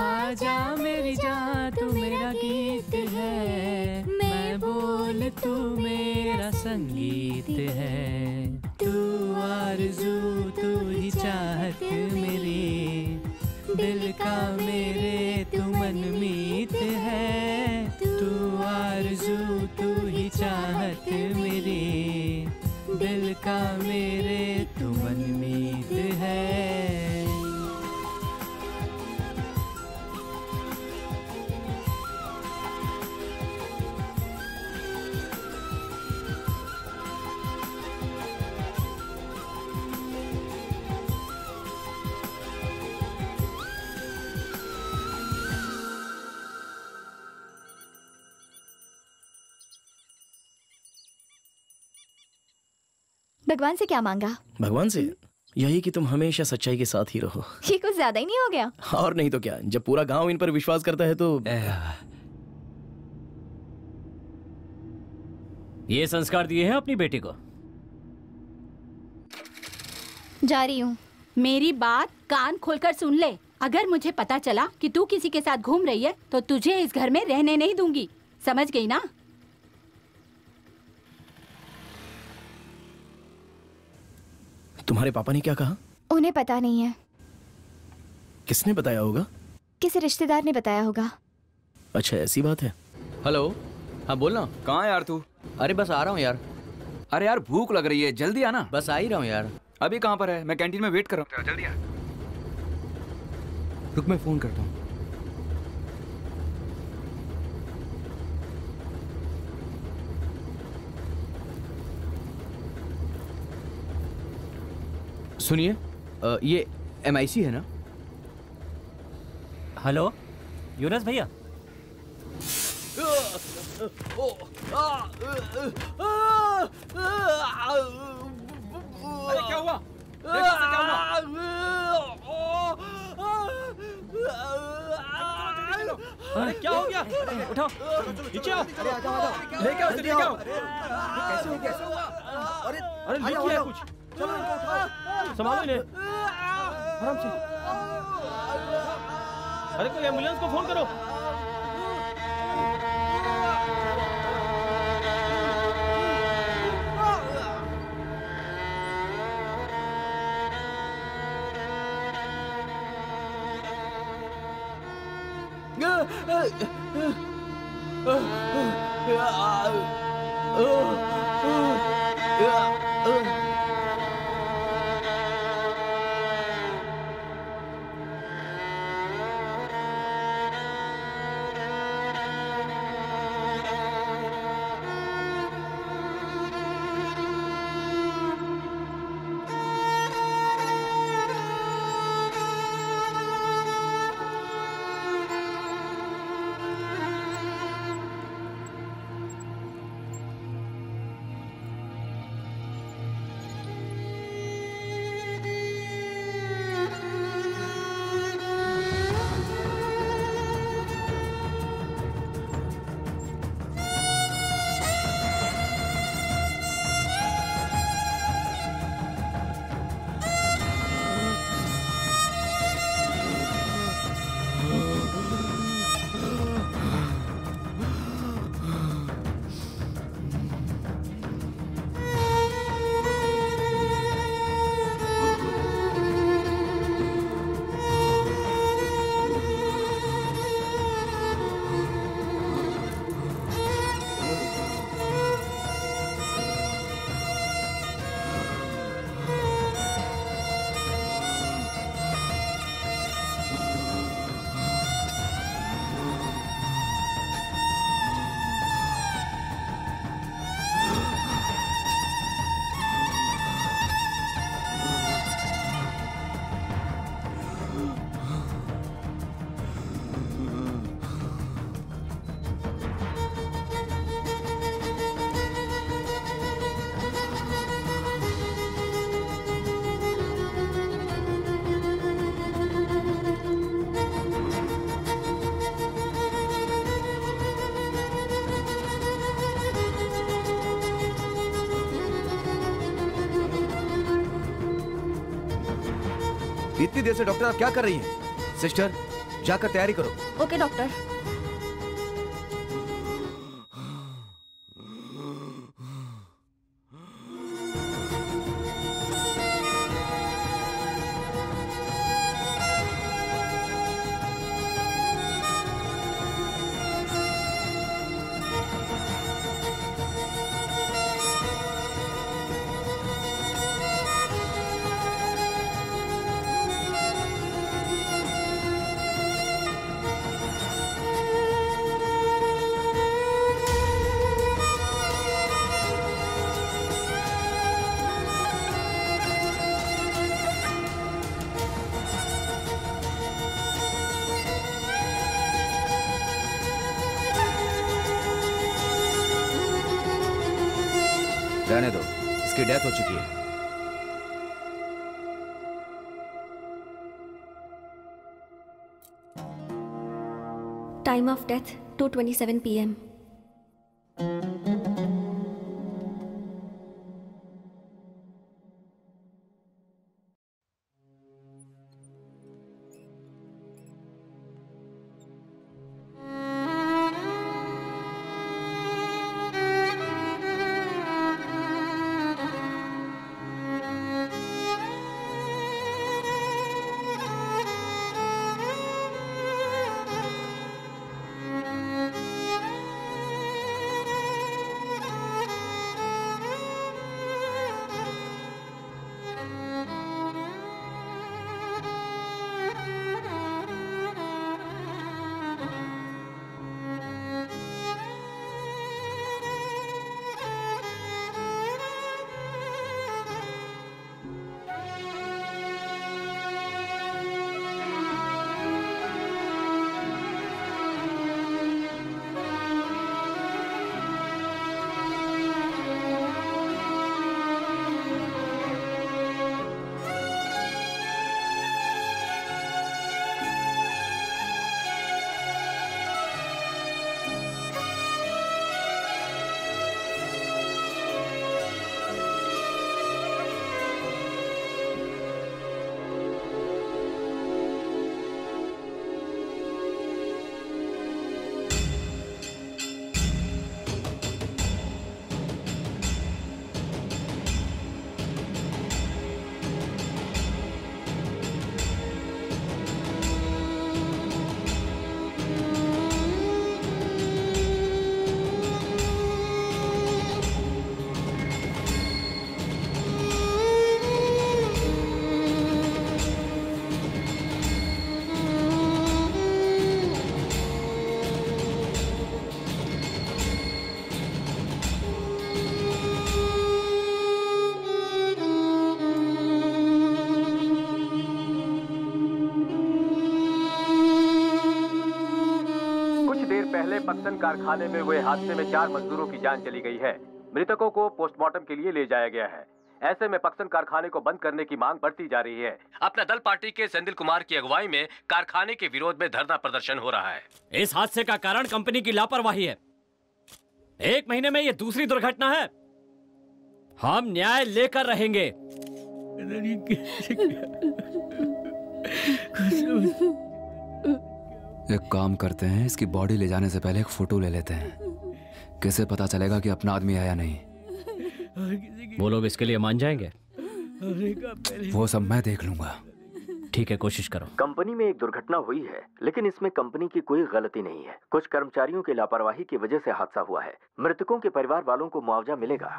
आजा मेरी जान तू मेरा गीत है, मैं बोल तू मेरा संगीत है। तू आरज़ू तू ही चाहत मेरी, दिल का मेरे तू मनमीत है। तू आरज़ू तू ही चाहत मेरी, दिल का मेरे तू मनमीत है। भगवान से क्या मांगा? भगवान से यही कि तुम हमेशा सच्चाई के साथ ही रहो। ये कुछ ज्यादा ही नहीं हो गया? और नहीं तो क्या, जब पूरा गांव इन पर विश्वास करता है तो। ये संस्कार दिए हैं अपनी बेटी को। जा रही हूँ। मेरी बात कान खोलकर सुन ले। अगर मुझे पता चला कि तू किसी के साथ घूम रही है तो तुझे इस घर में रहने नहीं दूंगी, समझ गई ना? तुम्हारे पापा ने क्या कहा? उन्हें पता नहीं है। किसने बताया होगा? किसी रिश्तेदार ने बताया होगा। अच्छा ऐसी बात है। हेलो, हाँ बोलना। कहाँ है यार तू? अरे बस आ रहा हूँ यार। अरे यार भूख लग रही है, जल्दी आना। बस आ ही रहा हूँ यार। अभी कहाँ पर है? मैं कैंटीन में वेट कर रहा हूँ, जल्दी आ। रुक मैं फोन करता हूँ। सुनिए, ये MIC है ना? हेलो यूनुस भैया। अरे क्या हुआ? अरे क्या हो गया? उठाओ, नीचे आओ। लेके आओ, लेके आओ। कैसे हो गया? अरे लिख लिया कुछ। चलो इनको उठाओ, संभालो इन्हें आराम से। अरे कोई एम्बुलेंस को फोन करो। इतनी देर से डॉक्टर आप क्या कर रही हैं? सिस्टर जाकर तैयारी करो। Okay doctor. रहने दो, उसकी डेथ हो चुकी है। Time of death 2:27 PM। पहले पक्सन कारखाने में हुए हादसे में 4 मजदूरों की जान चली गई है। मृतकों को पोस्टमार्टम के लिए ले जाया गया है। ऐसे में पक्सन कारखाने को बंद करने की मांग बढ़ती जा रही है। अपना दल पार्टी के सेंधिल कुमार की अगुवाई में कारखाने के विरोध में धरना प्रदर्शन हो रहा है। इस हादसे का कारण कंपनी की लापरवाही है। 1 महीने में यह दूसरी दुर्घटना है। हम न्याय लेकर रहेंगे। एक काम करते हैं, इसकी बॉडी ले जाने से पहले एक फोटो ले लेते हैं। कैसे पता चलेगा कि अपना आदमी है या नहीं? वो लोग इसके लिए मान जाएंगे? वो सब मैं देख लूंगा। ठीक है, कोशिश करो। कंपनी में एक दुर्घटना हुई है, लेकिन इसमें कंपनी की कोई गलती नहीं है। कुछ कर्मचारियों की लापरवाही की वजह से हादसा हुआ है। मृतकों के परिवार वालों को मुआवजा मिलेगा।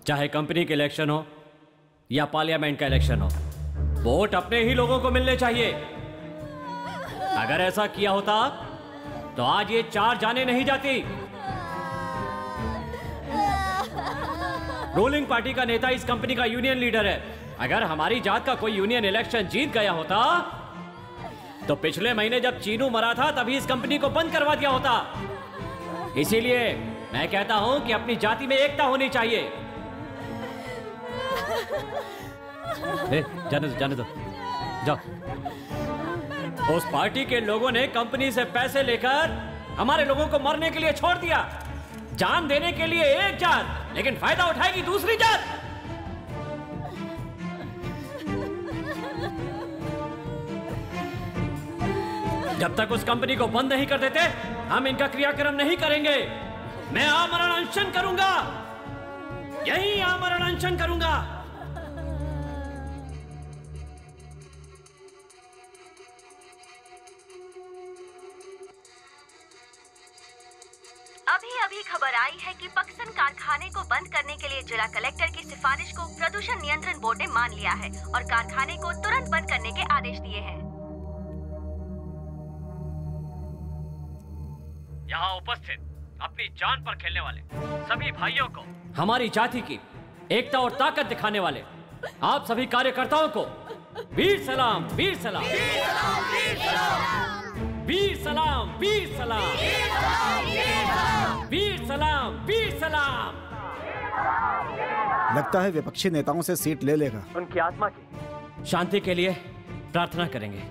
चाहे कंपनी के इलेक्शन हो या पार्लियामेंट का इलेक्शन हो, वोट अपने ही लोगों को मिलने चाहिए। अगर ऐसा किया होता तो आज ये 4 जाने नहीं जाती। रूलिंग पार्टी का नेता इस कंपनी का यूनियन लीडर है। अगर हमारी जात का कोई यूनियन इलेक्शन जीत गया होता तो पिछले महीने जब चीनू मरा था तभी इस कंपनी को बंद करवा दिया होता। इसीलिए मैं कहता हूं कि अपनी जाति में एकता होनी चाहिए। जाने दो, जाओ। उस पार्टी के लोगों ने कंपनी से पैसे लेकर हमारे लोगों को मरने के लिए छोड़ दिया। जान देने के लिए एक जात, लेकिन फायदा उठाएगी दूसरी जात। जब तक उस कंपनी को बंद नहीं कर देते, हम इनका क्रियाक्रम नहीं करेंगे। मैं आमरण अनशन करूंगा, यही आमरण अनशन करूंगा। अभी खबर आई है कि पक्सन कारखाने को बंद करने के लिए जिला कलेक्टर की सिफारिश को प्रदूषण नियंत्रण बोर्ड ने मान लिया है और कारखाने को तुरंत बंद करने के आदेश दिए हैं। यहाँ उपस्थित अपनी जान पर खेलने वाले सभी भाइयों को, हमारी जाति की एकता और ताकत दिखाने वाले आप सभी कार्यकर्ताओं को वीर सलाम, वीर सलाम, वीर सलाम, वीर सलाम, वीर सलाम, वीर सलाम। लगता है विपक्षी नेताओं से सीट ले लेगा। उनकी आत्मा की शांति के लिए प्रार्थना करेंगे।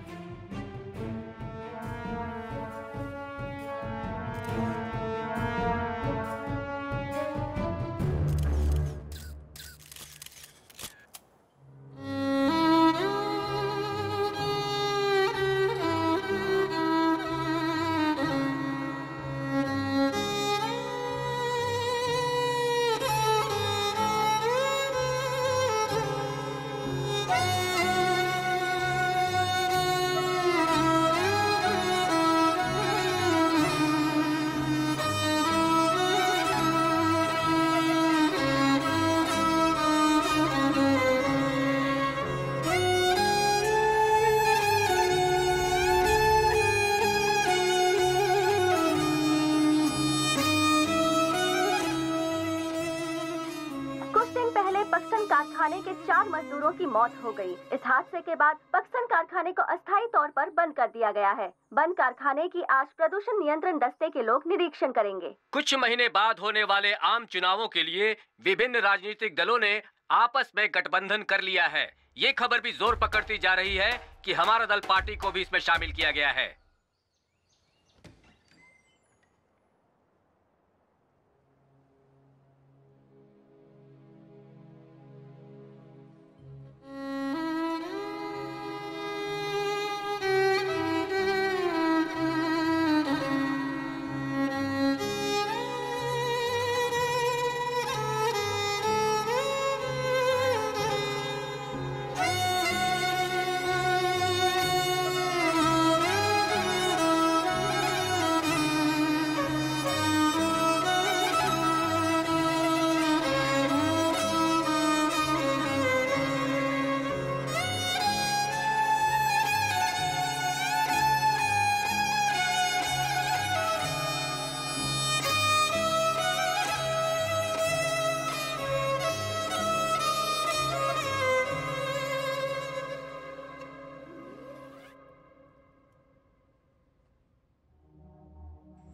की मौत हो गई। इस हादसे के बाद पक्सन कारखाने को अस्थायी तौर पर बंद कर दिया गया है। बंद कारखाने की आज प्रदूषण नियंत्रण दस्ते के लोग निरीक्षण करेंगे। कुछ महीने बाद होने वाले आम चुनावों के लिए विभिन्न राजनीतिक दलों ने आपस में गठबंधन कर लिया है। ये खबर भी जोर पकड़ती जा रही है कि हमारा दल पार्टी को भी इसमें शामिल किया गया है।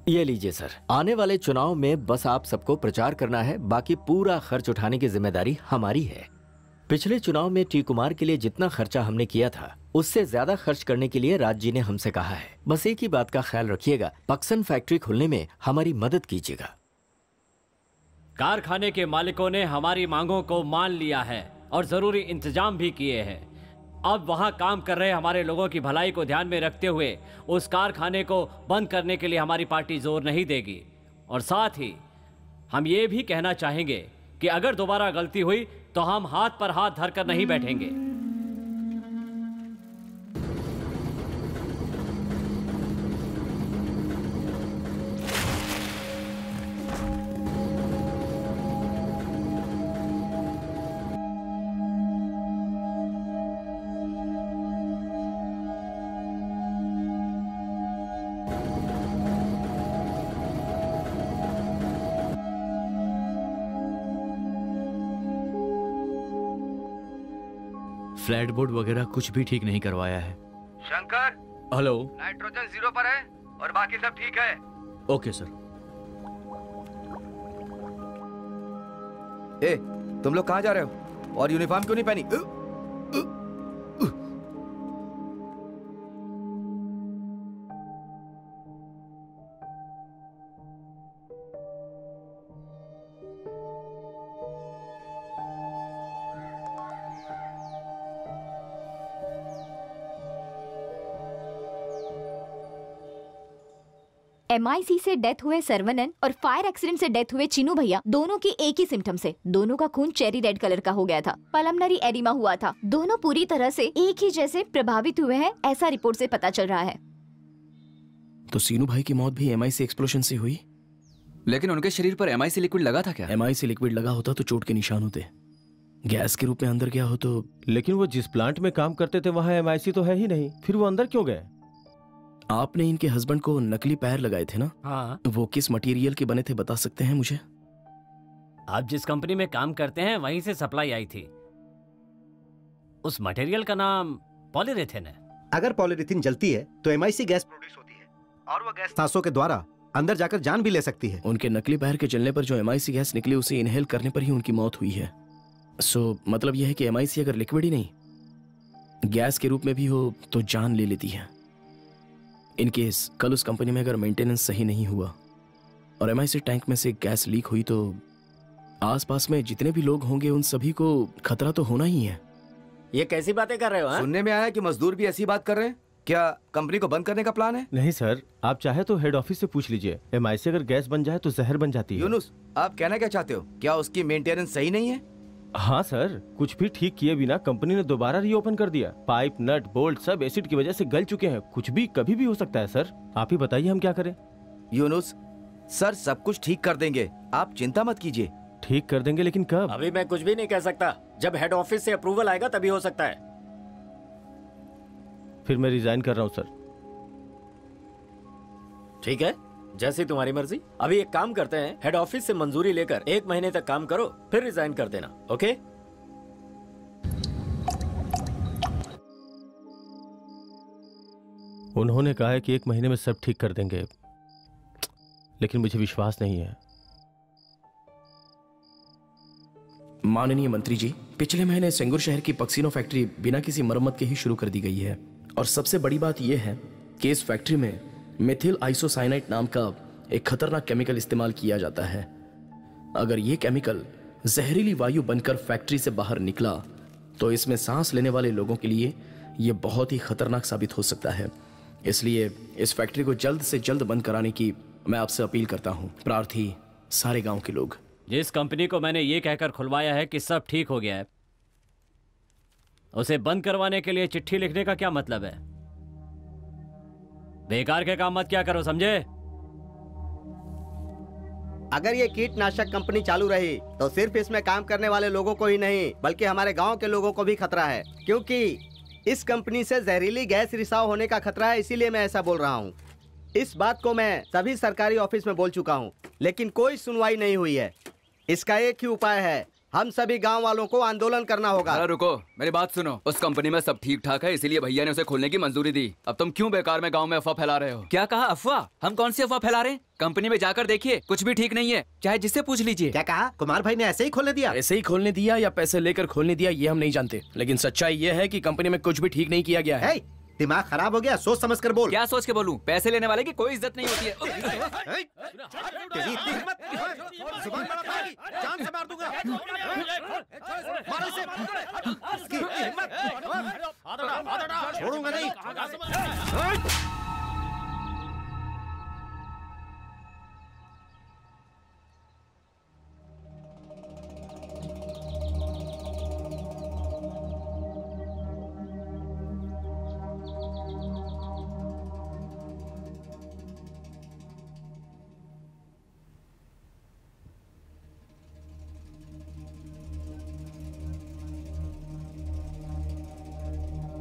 ये लीजिए सर, आने वाले चुनाव में बस आप सबको प्रचार करना है, बाकी पूरा खर्च उठाने की जिम्मेदारी हमारी है। पिछले चुनाव में टी कुमार के लिए जितना खर्चा हमने किया था उससे ज्यादा खर्च करने के लिए राज जी ने हमसे कहा है। बस एक ही बात का ख्याल रखिएगा, पक्सन फैक्ट्री खोलने में हमारी मदद कीजिएगा। कारखाने के मालिकों ने हमारी मांगों को मान लिया है और जरूरी इंतजाम भी किए हैं। अब वहां काम कर रहे हमारे लोगों की भलाई को ध्यान में रखते हुए उस कारखाने को बंद करने के लिए हमारी पार्टी जोर नहीं देगी। और साथ ही हम ये भी कहना चाहेंगे कि अगर दोबारा गलती हुई तो हम हाथ पर हाथ धरकर नहीं बैठेंगे। फ्लैट बोर्ड वगैरह कुछ भी ठीक नहीं करवाया है। शंकर, हेलो। नाइट्रोजन 0 पर है और बाकी सब ठीक है। Okay sir. ए, तुम लोग कहाँ जा रहे हो और यूनिफॉर्म क्यों नहीं पहनी? MIC से डेथ हुए सरवनन और फायर एक्सीडेंट से डेथ हुए चीनू भैया, दोनों की एक ही सिम्टम्स है। दोनों का खून चेरी रेड कलर का हो गया था, पल्मोनरी एडिमा हुआ था। दोनों पूरी तरह से एक ही जैसे प्रभावित हुए हैं, ऐसा रिपोर्ट से पता चल रहा है। तो सीनू भाई की मौत भी MIC एक्सप्लोजन से हुई? लेकिन उनके शरीर पर MIC लिक्विड लगा था क्या? MIC लिक्विड लगा होता तो चोट के निशान होते, गैस के रूप में अंदर गया हो तो। लेकिन वो जिस प्लांट में काम करते थे वहाँ MIC तो है ही नहीं, फिर वो अंदर क्यों गए? आपने इनके हस्बैंड को नकली पैर लगाए थे ना? हाँ। वो किस मटेरियल के बने थे बता सकते हैं मुझे? आप जिस कंपनी में काम करते हैं वहीं से सप्लाई आई थी। उस मटेरियल का नाम पॉलीरेथिन है। अगर पॉलीरेथिन जलती है तो MIC गैस प्रोड्यूस होती है और वो गैस सांसों के द्वारा अंदर जाकर जान भी ले सकती है। उनके नकली पैर के जलने पर जो MIC गैस निकली उसे इनहेल करने पर ही उनकी मौत हुई है। सो मतलब यह है कि MIC अगर लिक्विड ही नहीं गैस के रूप में भी हो तो जान ले लेती है। इनकेस कल उस कंपनी में अगर मेंटेनेंस सही नहीं हुआ और MIC टैंक में से गैस लीक हुई तो आसपास में जितने भी लोग होंगे उन सभी को खतरा तो होना ही है। ये कैसी बातें कर रहे हो? सुनने में आया कि मजदूर भी ऐसी बात कर रहे हैं। क्या कंपनी को बंद करने का प्लान है? नहीं सर, आप चाहे तो हेड ऑफिस से पूछ लीजिए। MIC अगर गैस बन जाए तो जहर बन जाती है। यूनुस, आप कहना क्या चाहते हो? क्या उसकी मेंटेनेंस सही नहीं है? हाँ सर, कुछ भी ठीक किए बिना कंपनी ने दोबारा रीओपन कर दिया। पाइप, नट, बोल्ट सब एसिड की वजह से गल चुके हैं। कुछ भी कभी भी हो सकता है सर। आप ही बताइए हम क्या करें? यूनुस सर सब कुछ ठीक कर देंगे, आप चिंता मत कीजिए। ठीक कर देंगे, लेकिन कब? अभी मैं कुछ भी नहीं कह सकता। जब हेड ऑफिस से अप्रूवल आएगा तभी हो सकता है। फिर मैं रिजाइन कर रहा हूँ सर। ठीक है, जैसी तुम्हारी मर्जी। अभी एक काम करते हैं, हेड ऑफिस से मंजूरी लेकर 1 महीने तक काम करो, फिर रिजाइन कर देना। ओके? उन्होंने कहा है कि 1 महीने में सब ठीक कर देंगे, लेकिन मुझे विश्वास नहीं है। माननीय मंत्री जी, पिछले महीने सेंगुर शहर की पक्सिनो फैक्ट्री बिना किसी मरम्मत के ही शुरू कर दी गई है और सबसे बड़ी बात यह है कि इस फैक्ट्री में मेथिल आइसोसाइनाइट नाम का एक खतरनाक केमिकल इस्तेमाल किया जाता है। अगर यह केमिकल जहरीली वायु बनकर फैक्ट्री से बाहर निकला तो इसमें सांस लेने वाले लोगों के लिए यह बहुत ही खतरनाक साबित हो सकता है। इसलिए इस फैक्ट्री को जल्द से जल्द बंद कराने की मैं आपसे अपील करता हूं। प्रार्थी सारे गांव के लोग। जिस कंपनी को मैंने ये कहकर खुलवाया है कि सब ठीक हो गया है, उसे बंद करवाने के लिए चिट्ठी लिखने का क्या मतलब है? बेकार के काम मत क्या करो, समझे? अगर ये कीटनाशक कंपनी चालू रही तो सिर्फ इसमें काम करने वाले लोगों को ही नहीं बल्कि हमारे गांव के लोगों को भी खतरा है, क्योंकि इस कंपनी से जहरीली गैस रिसाव होने का खतरा है। इसीलिए मैं ऐसा बोल रहा हूँ। इस बात को मैं सभी सरकारी ऑफिस में बोल चुका हूँ, लेकिन कोई सुनवाई नहीं हुई है। इसका एक ही उपाय है, हम सभी गांव वालों को आंदोलन करना होगा। अरे रुको, मेरी बात सुनो। उस कंपनी में सब ठीक ठाक है, इसीलिए भैया ने उसे खोलने की मंजूरी दी। अब तुम क्यों बेकार में गांव में अफवाह फैला रहे हो? क्या कहा? अफवाह? हम कौन सी अफवाह फैला रहे हैं? कंपनी में जाकर देखिए, कुछ भी ठीक नहीं है, चाहे जिससे पूछ लीजिए। क्या कहा? कुमार भाई ने ऐसे ही खोलने दिया? ऐसे ही खोलने दिया या पैसे लेकर खोलने दिया ये हम नहीं जानते, लेकिन सच्चाई ये है कि कंपनी में कुछ भी ठीक नहीं किया गया है। दिमाग खराब हो गया? सोच समझ कर बोल। क्या सोच के बोलूं? पैसे लेने वाले की कोई इज्जत नहीं होती है। तेरी इतनी हिम्मत? जुबान बड़ा भाई, जान से मार दूंगा। मारो इसे। इसकी इतनी हिम्मत? छोड़ूंगा नहीं।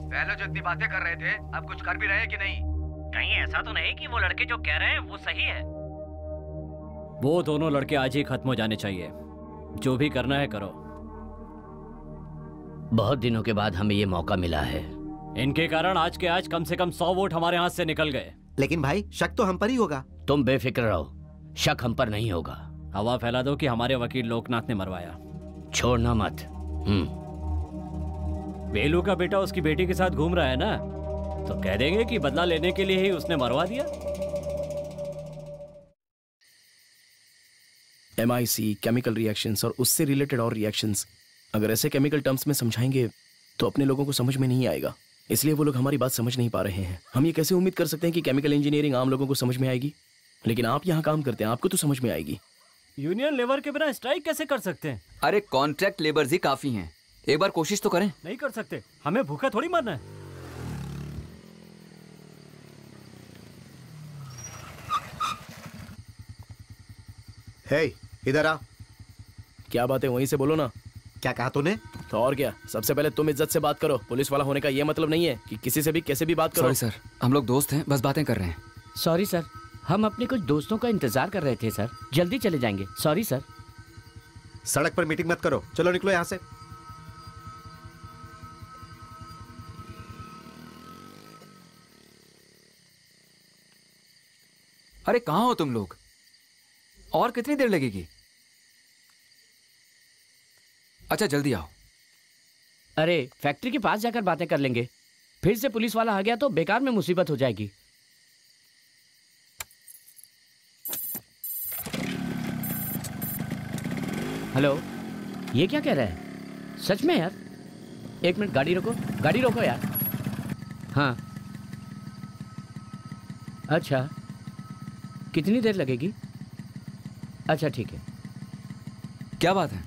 पहले जो इतनी बातें कर रहे थे अब कुछ कर भी रहे हैं कि नहीं? कहीं ऐसा तो नहीं कि वो लड़के जो कह रहे हैं वो सही है? वो दोनों लड़के आज ही खत्म हो जाने चाहिए। जो भी करना है करो। बहुत दिनों के बाद हमें ये मौका मिला है। इनके कारण आज के आज कम से कम 100 वोट हमारे हाथ से निकल गए। लेकिन भाई शक तो हम पर ही होगा। तुम बेफिक्र रहो, शक हम पर नहीं होगा। हवा फैला दो कि हमारे वकील लोकनाथ ने मरवाया। छोड़ना मत। बेलू का बेटा उसकी बेटी के साथ घूम रहा है ना, तो कह देंगे कि बदला लेने के लिए ही उसने मरवा दिया। MIC, केमिकल रिएक्शंस और उससे रिलेटेड और रिएक्शंस अगर ऐसे केमिकल टर्म्स में समझाएंगे तो अपने लोगों को समझ में नहीं आएगा। इसलिए वो लोग हमारी बात समझ नहीं पा रहे हैं। हम ये कैसे उम्मीद कर सकते हैं कि केमिकल इंजीनियरिंग आम लोगों को समझ में आएगी? लेकिन आप यहाँ काम करते हैं, आपको तो समझ में आएगी। यूनियन लेबर के बिना स्ट्राइक कैसे कर सकते हैं? अरे कॉन्ट्रैक्ट लेबर्स ही काफी हैं, एक बार कोशिश तो करें। नहीं कर सकते, हमें भूखा थोड़ी मरना है। हे, इधर आ। क्या बात है, वहीं से बोलो ना। क्या कहा तूने? तो और क्या, सबसे पहले तुम इज्जत से बात करो। पुलिस वाला होने का ये मतलब नहीं है कि किसी से भी कैसे भी बात करो। सॉरी सर, हम लोग दोस्त हैं, बस बातें कर रहे हैं। सॉरी सर, हम अपने कुछ दोस्तों का इंतजार कर रहे थे सर, जल्दी चले जाएंगे। Sorry sir. सड़क पर मीटिंग मत करो, चलो निकलो यहाँ से। अरे कहाँ हो तुम लोग? और कितनी देर लगेगी? अच्छा जल्दी आओ। अरे फैक्ट्री के पास जाकर बातें कर लेंगे, फिर से पुलिस वाला आ गया तो बेकार में मुसीबत हो जाएगी। हेलो, ये क्या कह रहा है? सच में यार? एक मिनट, गाड़ी रोको यार। हाँ अच्छा, कितनी देर लगेगी? अच्छा ठीक है। क्या बात है?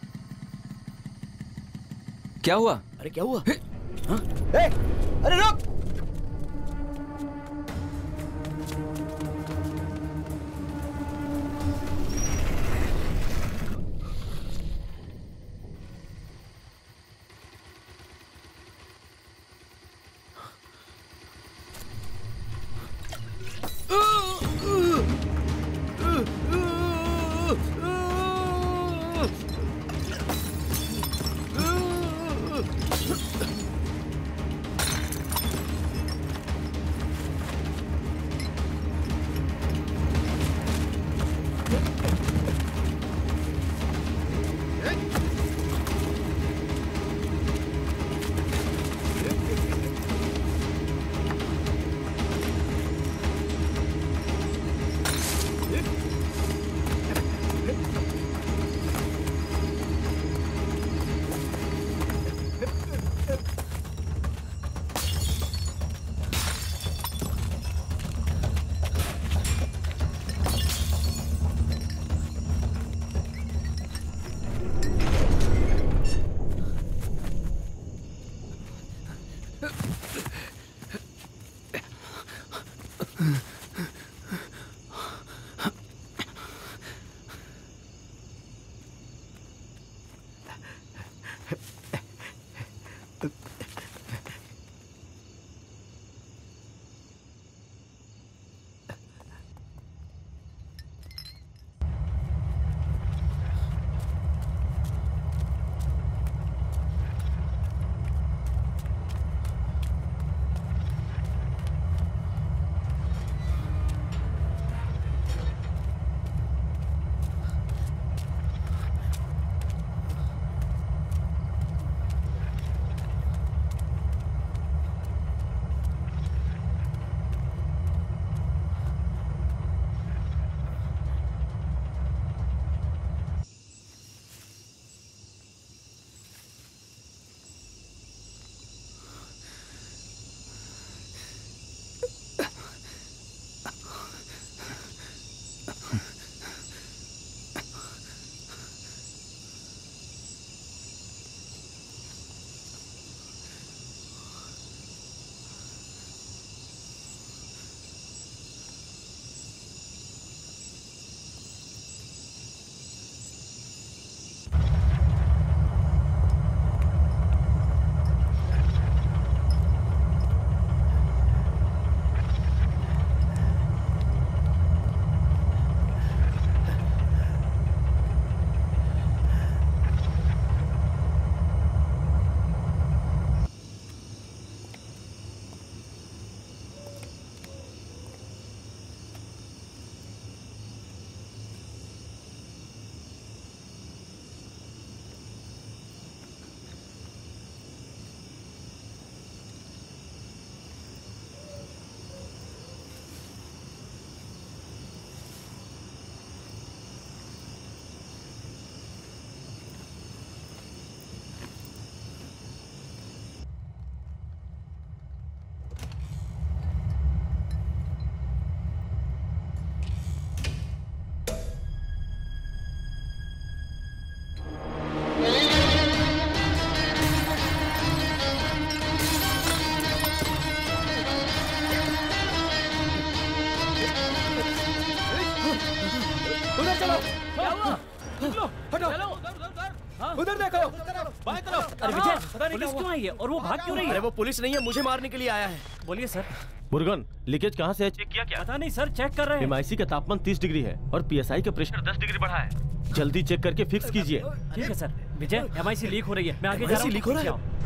क्या हुआ? अरे क्या हुआ? हाँ? अरे रुक! उधर देखो, बाएं तरफ। अरे विजय, पुलिस क्यों आई है और वो भाग क्यों रही है? अरे वो पुलिस नहीं है, मुझे मारने के लिए आया है। बोलिए सर। मुर्गन, लीकेज कहाँ से है? चेक किया क्या? पता नहीं सर, चेक कर रहे हैं। MIC का तापमान 30 डिग्री है और PSI का प्रेशर 10 डिग्री बढ़ा है। जल्दी चेक करके फिक्स कीजिए। ठीक है सर। विजय, MIC लीक हो रही है, मैं आगे जा रहा हूँ। लीक हो रहा है?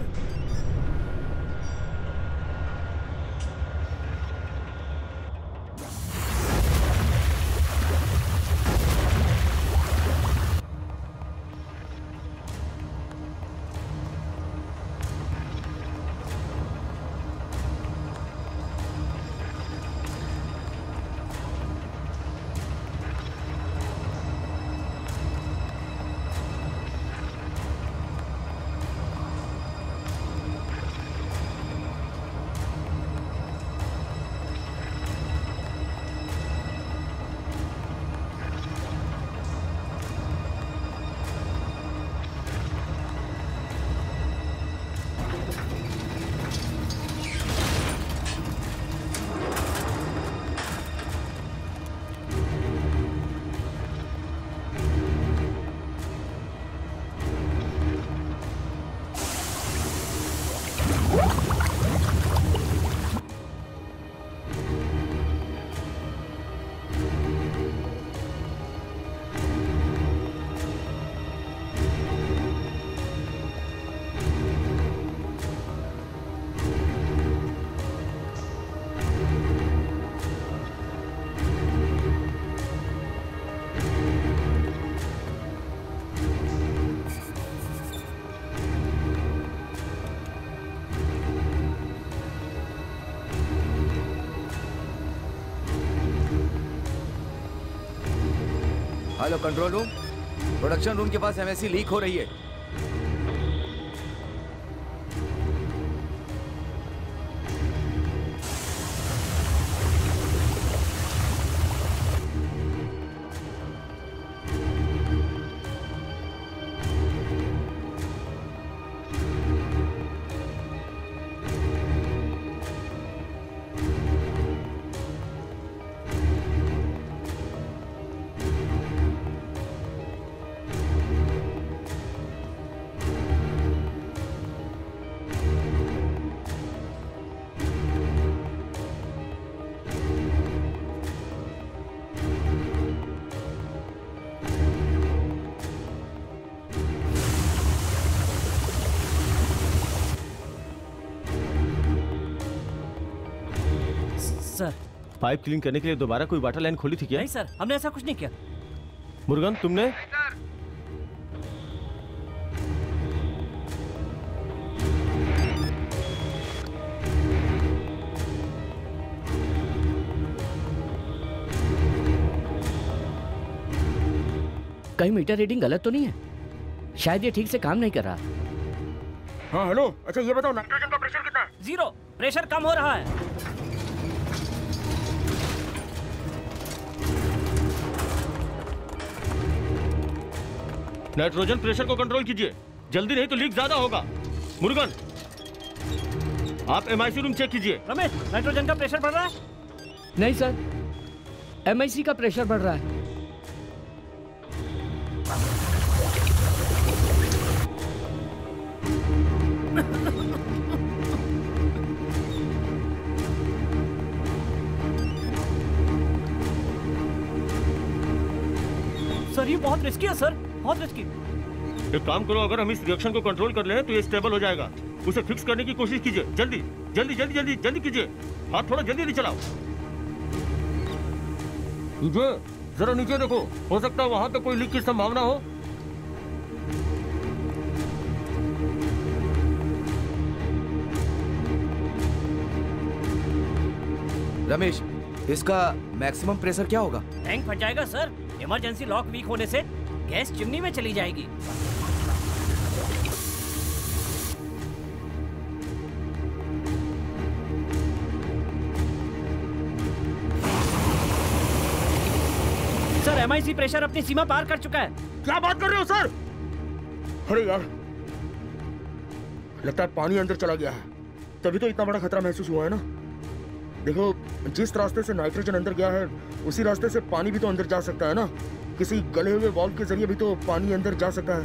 Hello control room, production room के पास MIC लीक हो रही है। सर, पाइप क्लीन करने के लिए दोबारा कोई वाटर लाइन खोली थी क्या? नहीं सर, हमने ऐसा कुछ नहीं किया। मुर्गन, तुमने? कहीं मीटर रीडिंग गलत तो नहीं है? शायद ये ठीक से काम नहीं कर रहा। हाँ हेलो, अच्छा ये बताओ नाइट्रोजन का प्रेशर कितना है? 0, प्रेशर कम हो रहा है। नाइट्रोजन प्रेशर को कंट्रोल कीजिए, जल्दी नहीं तो लीक ज्यादा होगा। मुर्गन, आप MIC रूम चेक कीजिए। रमेश, नाइट्रोजन का प्रेशर बढ़ रहा है? नहीं सर, MIC का प्रेशर बढ़ रहा है। सर ये बहुत रिस्की है सर, बहुत रिस्की। एक काम करो, अगर हम इस रिएक्शन को कंट्रोल कर लें तो ये स्टेबल हो जाएगा। उसे फिक्स करने की कोशिश कीजिए, जल्दी जल्दी जल्दी जल्दी जल्दी कीजिए। हाथ थोड़ा जल्दी नहीं चलाओ। जरा नीचे देखो, हो सकता है वहां पे कोई लीक की संभावना हो। रमेश, इसका मैक्सिमम प्रेशर क्या होगा? टैंक फट जाएगा सर। इमरजेंसी लॉक वीक होने से गैस चिमनी में चली जाएगी। सर MIC प्रेशर अपनी सीमा पार कर चुका है। क्या बात कर रहे हो सर? अरे यार, लगता है पानी अंदर चला गया है, तभी तो इतना बड़ा खतरा महसूस हुआ है ना। देखो, जिस रास्ते से नाइट्रोजन अंदर गया है उसी रास्ते से पानी भी तो अंदर जा सकता है ना। किसी गले हुए वाल्व के जरिए भी तो पानी अंदर जा सकता है।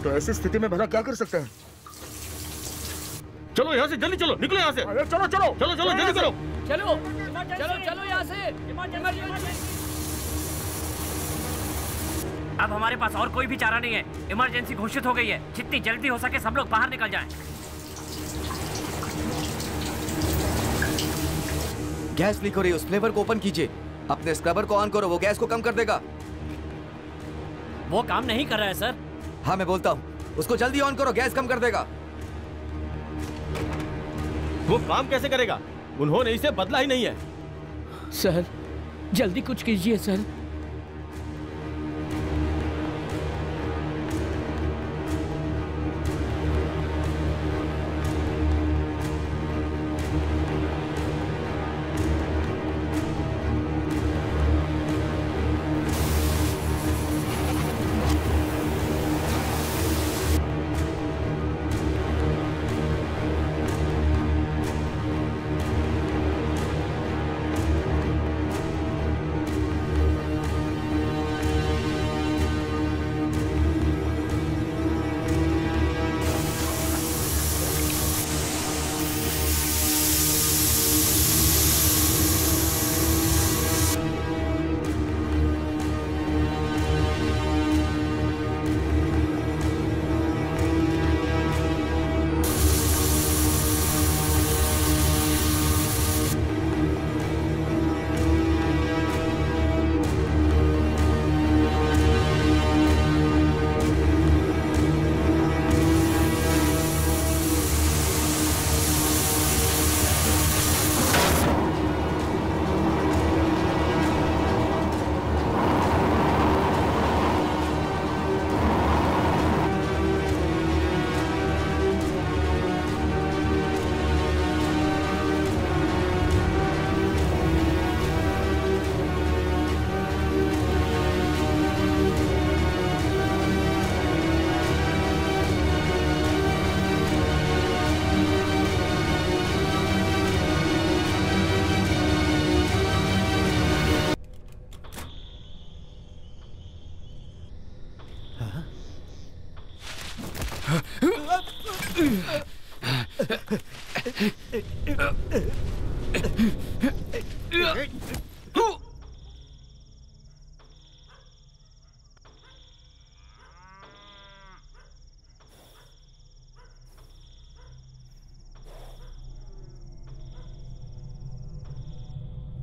तो ऐसी स्थिति में भला क्या कर सकते हैं? चलो यहाँ से जल्दी चलो, निकलो यहाँ से। अरे चलो चलो चलो चलो जल्दी करो। चलो चलो चलो यहाँ से। अब हमारे पास और कोई भी चारा नहीं है। इमरजेंसी घोषित हो गई है। जितनी जल्दी हो सके सब लोग बाहर निकल जाएं। गैस लीक हो रही है, उस फ्लेवर को ओपन कीजिए। अपने स्क्रबर को ऑन करो, वो गैस को कम कर देगा। वो काम नहीं कर रहा है सर। हाँ मैं बोलता हूँ, उसको जल्दी ऑन करो, गैस कम कर देगा। वो काम कैसे करेगा? उन्होंने इसे बदला ही नहीं है। सर जल्दी कुछ कीजिए सर।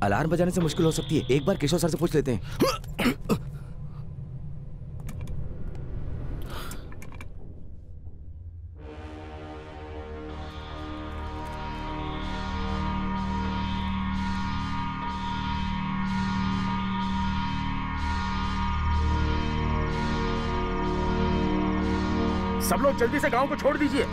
अलार्म बजाने से मुश्किल हो सकती है, एक बार किशोर सर से पूछ लेते हैं। सब लोग जल्दी से गांव को छोड़ दीजिए।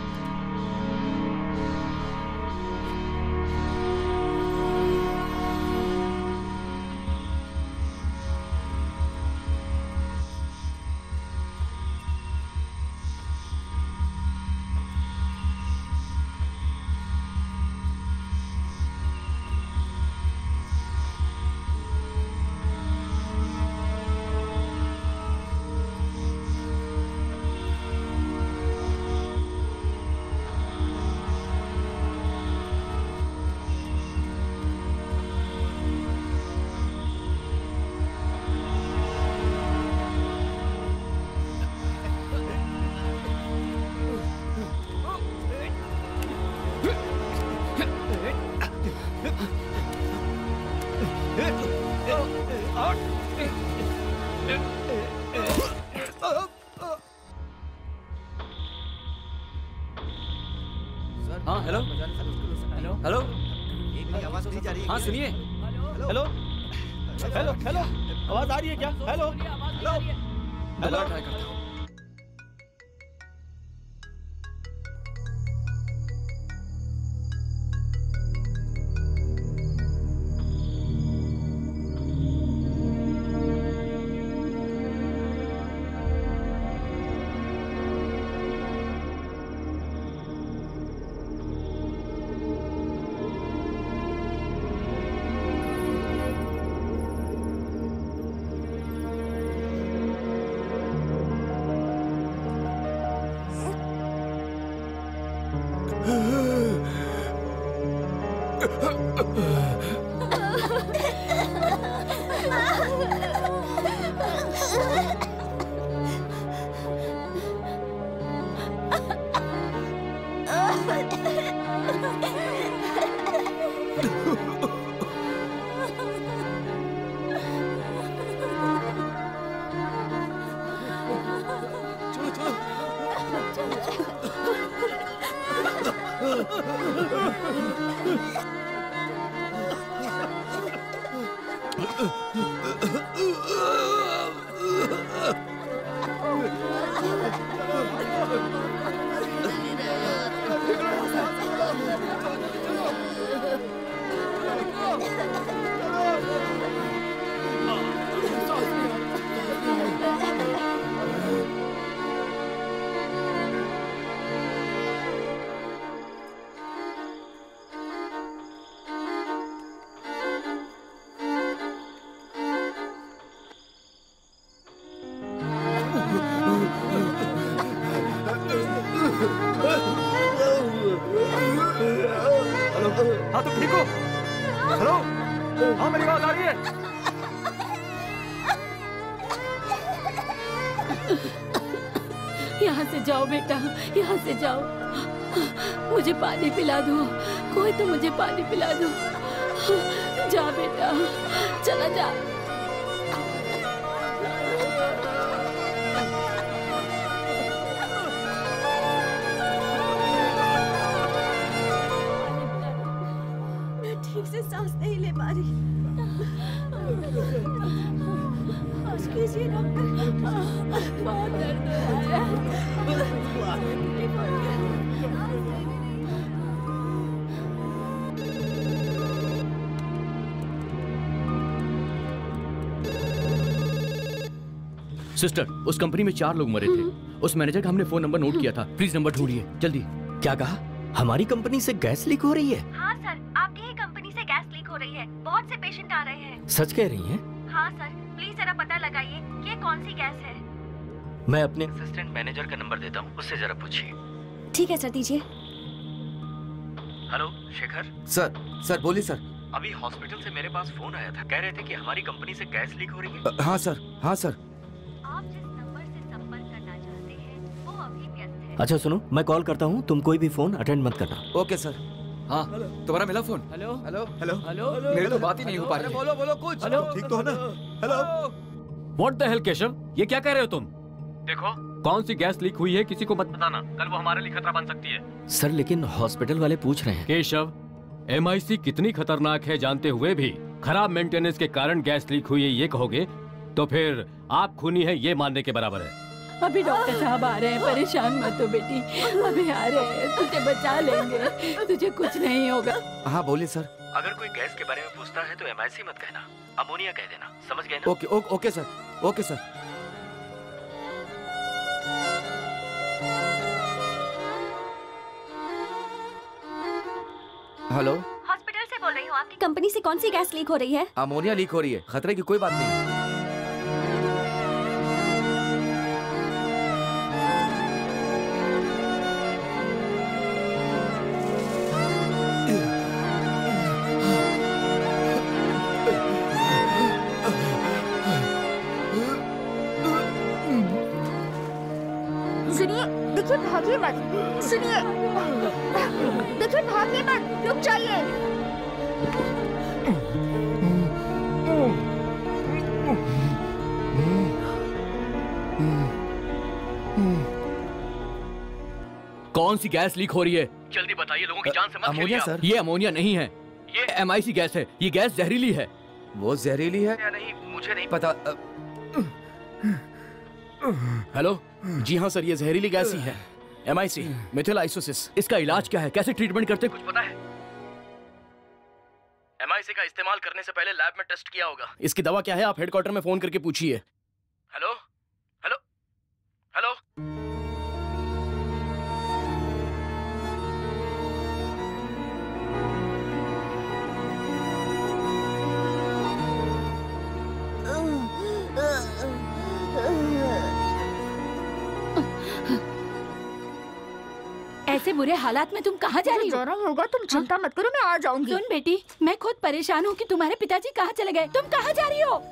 हाँ हेलो हेलो हेलो आवाज नहीं जा रही है। हाँ सुनिए। हेलो हेलो हेलो, आवाज आ रही है क्या? हेलो हेलो दोबारा ट्राई करता हूँ। हाँ तुम ठीक हो? हेलो? हाँ मेरी आवाज आ रही है? यहाँ से जाओ बेटा, यहाँ से जाओ। मुझे पानी पिला दो, कोई तो मुझे पानी पिला दो। जा बेटा, चला जा। ठीक से सांस नहीं ले पा रही। होश कीजिए डॉक्टर। बहुत दर्द हो रहा सिस्टर, उस कंपनी में 4 लोग मरे थे। उस मैनेजर का हमने फोन नंबर नोट किया था। प्लीज नंबर ढूंढिए जल्दी। क्या कहा? हमारी कंपनी से गैस लीक हो रही है? हाँ सर, आपकी ही कंपनी से गैस लीक हो रही है। बहुत से पेशेंट आ रहे हैं। सच कह रही हैं? हाँ सर, प्लीज जरा पता लगाइए कि ये कौन सी गैस है। मैं अपने असिस्टेंट मैनेजर का नंबर देता हूँ, उससे जरा पूछिए। ठीक है सर, दीजिए। हेलो शेखर। सर बोलिए सर। अभी हॉस्पिटल से मेरे पास फोन आया था, कह रहे थे कि हमारी कंपनी से गैस लीक हो रही है। हाँ सर। आप जिस नंबर से संपर्क करना चाहते हैं वो अभी व्यस्त है। अच्छा सुनो, मैं कॉल करता हूँ, तुम कोई भी फोन अटेंड मत करना। Okay sir. हाँ, तुम्हारा मिला phone? Hello hello hello hello. मेरी तो बात ही नहीं हो पा रही। बोलो कुछ। हेलो, ठीक तो हो ना? Hello. What the hell Keshav, ये क्या कह रहे हो तुम? देखो, कौन सी गैस लीक हुई है किसी को मत बताना, कल वो हमारे लिए खतरा बन सकती है। सर लेकिन हॉस्पिटल वाले पूछ रहे हैं। केशव, MIC कितनी खतरनाक है जानते हुए भी खराब मेंटेनेंस के कारण गैस लीक हुई है ये कहोगे तो फिर आप खूनी है ये मानने के बराबर है। अभी डॉक्टर साहब आ रहे हैं, परेशान मत हो बेटी। अभी आ रहे हैं, तुझे बचा लेंगे, तुझे कुछ नहीं होगा। हाँ बोलिए सर। अगर कोई गैस के बारे में पूछता है तो MIC मत कहना, अमोनिया कह देना, समझ गए ना? Okay sir. Okay sir. Hello, hospital से बोल रही हूँ। आपकी कंपनी से कौन सी गैस लीक हो रही है? अमोनिया लीक हो रही है, खतरे की कोई बात नहीं। सुनिए, देखिए भागिए मत। सुनिए, देखिए भागिए मत, रुक जाइए। कौन सी गैस लीक हो रही है? जल्दी बताइए, लोगों की जान से मत अमोनिया सर। ये अमोनिया नहीं है, ये MIC गैस है। ये गैस जहरीली है। वो जहरीली है या नहीं मुझे नहीं पता। हेलो। जी हाँ सर, ये जहरीली गैस ही है। MIC, मिथिल आइसोसिस। इसका इलाज क्या है, कैसे ट्रीटमेंट करते कुछ पता है? MIC का इस्तेमाल करने से पहले लैब में टेस्ट किया होगा। इसकी दवा क्या है आप हेडक्वार्टर में फोन करके पूछिए। Hello hello hello. ऐसे बुरे हालात में तुम कहाँ जा रही हो? जाना होगा, तुम चिंता मत करो, मैं आ जाऊंगी। सुन बेटी, मैं खुद परेशान हूँ कि तुम्हारे पिताजी कहाँ चले गए। तुम कहाँ जा रही हो?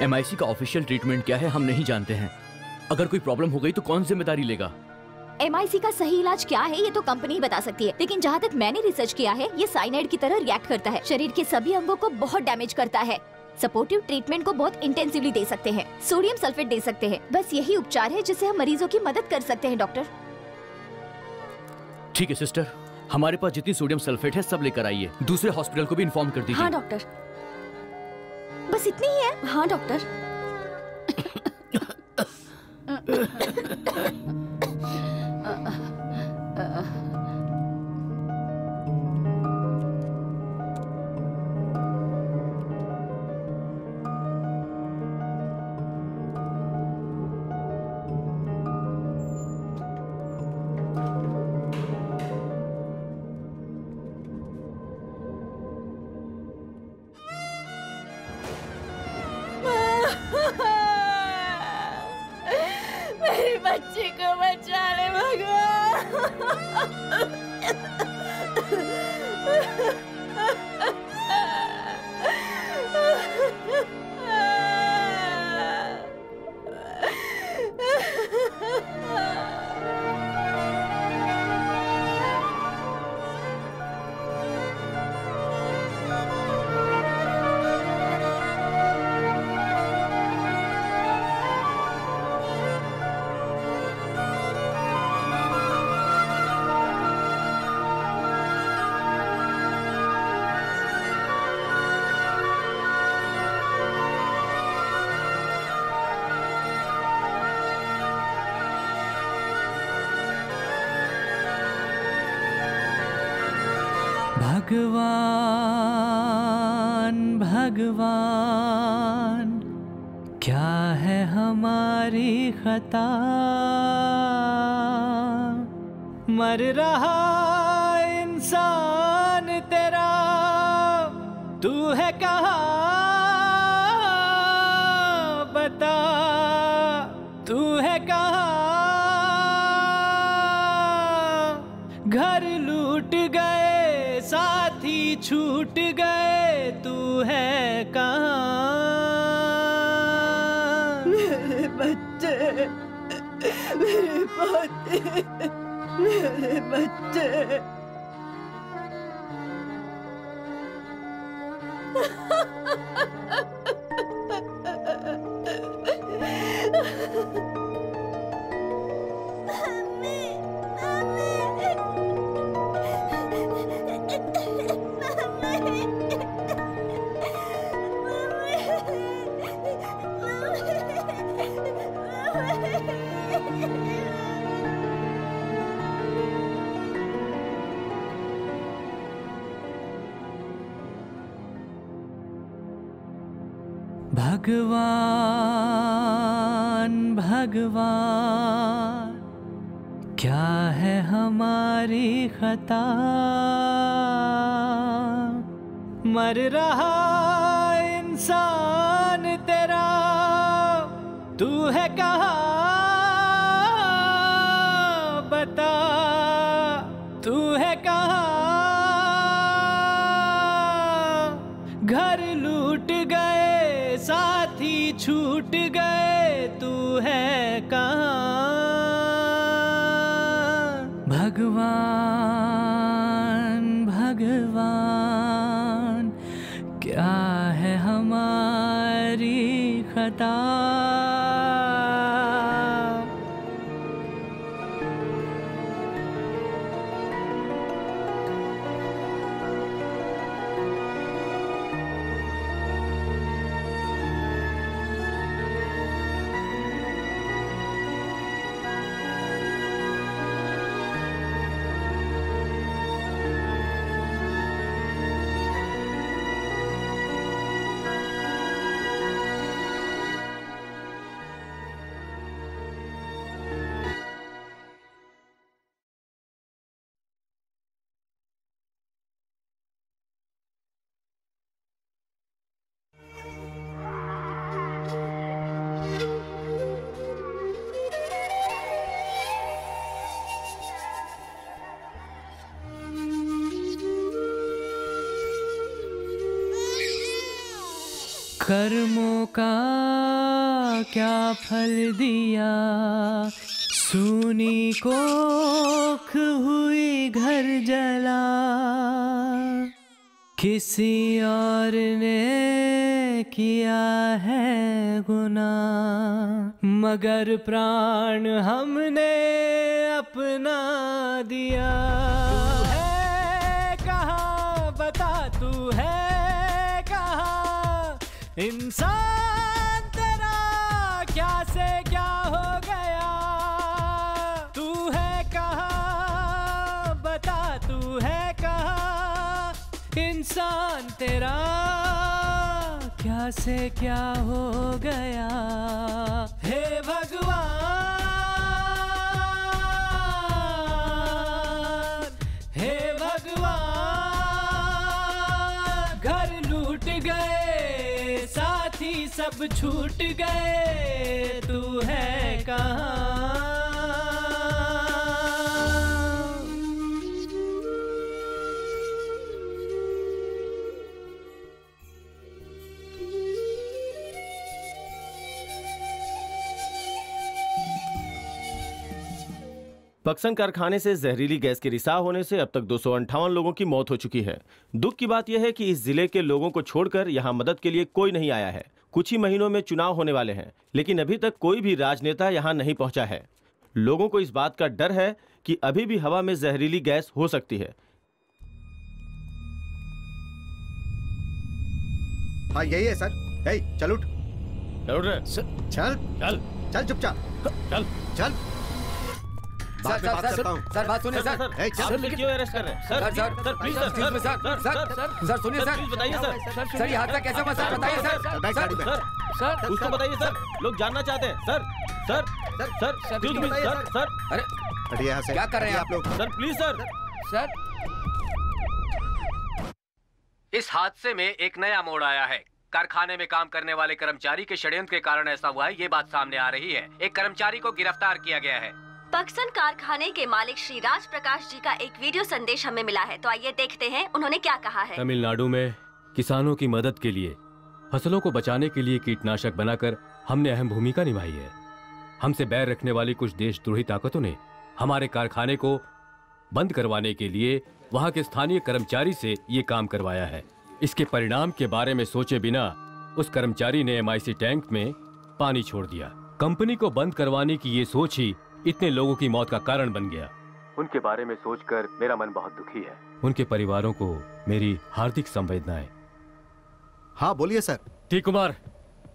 MIC का ऑफिशियल ट्रीटमेंट क्या है हम नहीं जानते हैं। अगर कोई प्रॉब्लम हो गई तो कौन जिम्मेदारी लेगा? MIC का सही इलाज क्या है ये तो कंपनी ही बता सकती है, लेकिन जहाँ तक मैंने रिसर्च किया है ये साइनाइड की तरह रिएक्ट करता है, शरीर के सभी अंगों को बहुत डैमेज करता है। सपोर्टिव ट्रीटमेंट को बहुत इंटेंसिवली दे सकते हैं, सोडियम सल्फेट दे सकते हैं, बस यही उपचार है जिससे हम मरीजों की मदद कर सकते हैं डॉक्टर। ठीक है सिस्टर, हमारे पास जितनी सोडियम सल्फेट है सब लेकर आइए। दूसरे हॉस्पिटल को भी इन्फॉर्म कर दीजिए। हाँ डॉक्टर, बस इतनी ही है? हाँ डॉक्टर। मेरी बच्ची को बचा ले भगवान। भगवान भगवान क्या है हमारी खता, मर रहा इंसान तेरा, तू है कहाँ बता, तू है कहाँ। घर लूट गए साथी छूट गए, तू है कहाँ। मेरे बच्चे, मेरे पोते, मेरे बच्चे। भगवान भगवान क्या है हमारी खता, मर रहा इंसान तेरा, तू है कहाँ बता, तू है कहाँ। घर लूट गए साथी छूट गए, तू है कहाँ। भगवान भगवान क्या है हमारी खता। कर्मों का क्या फल दिया, सूनी कोख हुई घर जला। किसी और ने किया है गुनाह, मगर प्राण हमने अपना दिया। तू है कहाँ बता, तू है इंसान तेरा क्या से क्या हो गया। तू है कहाँ बता, तू है कहाँ। इंसान तेरा क्या से क्या हो गया। हे भगवान, हे भगवान, घर लूट गए साथी सब छूट गए, तू है कहाँ। पक्सन कारखाने से जहरीली गैस के रिसाव होने से अब तक 258 लोगों की मौत हो चुकी है। दुख की बात यह है कि इस जिले के लोगों को छोड़कर यहां मदद के लिए कोई नहीं आया है। कुछ ही महीनों में चुनाव होने वाले हैं, लेकिन अभी तक कोई भी राजनेता यहां नहीं पहुंचा है। लोगों को इस बात का डर है कि अभी भी हवा में जहरीली गैस हो सकती है। हाँ यही है सर। चल उठ, चल चल चल चुपचाप, चल चल। बाद में बात करता हूँ। सर बात सुनिए सर। ए, चल। सर क्यों अरेस्ट कर रहे हैं? Sir please sir sir sir सुनिए सर। प्लीज बताइए सर। सर ये हादसा कैसे हुआ सर बताइए सर। सर कुछ तो बताइए सर, लोग जानना चाहते हैं sir. Sir excuse me sir. अरे हटिए यहाँ से। क्या कर रहे हैं आप लोग? Sir please sir. इस हादसे में एक नया मोड़ आया है। कारखाने में काम करने वाले कर्मचारी के षड्यंत्र के कारण ऐसा हुआ है, ये बात सामने आ रही है। एक कर्मचारी को गिरफ्तार किया गया है। पक्सन कारखाने के मालिक श्री राज प्रकाश जी का एक वीडियो संदेश हमें मिला है, तो आइए देखते हैं उन्होंने क्या कहा है। तमिलनाडु में किसानों की मदद के लिए, फसलों को बचाने के लिए कीटनाशक बनाकर हमने अहम भूमिका निभाई है। हमसे बैर रखने वाली कुछ देशद्रोही ताकतों ने हमारे कारखाने को बंद करवाने के लिए वहां के स्थानीय कर्मचारी से ये काम करवाया है। इसके परिणाम के बारे में सोचे बिना उस कर्मचारी ने MIC टैंक में पानी छोड़ दिया। कंपनी को बंद करवाने की ये सोच ही इतने लोगों की मौत का कारण बन गया। उनके बारे में सोचकर मेरा मन बहुत दुखी है। उनके परिवारों को मेरी हार्दिक संवेदनाएं। हाँ बोलिए sir. T Kumar,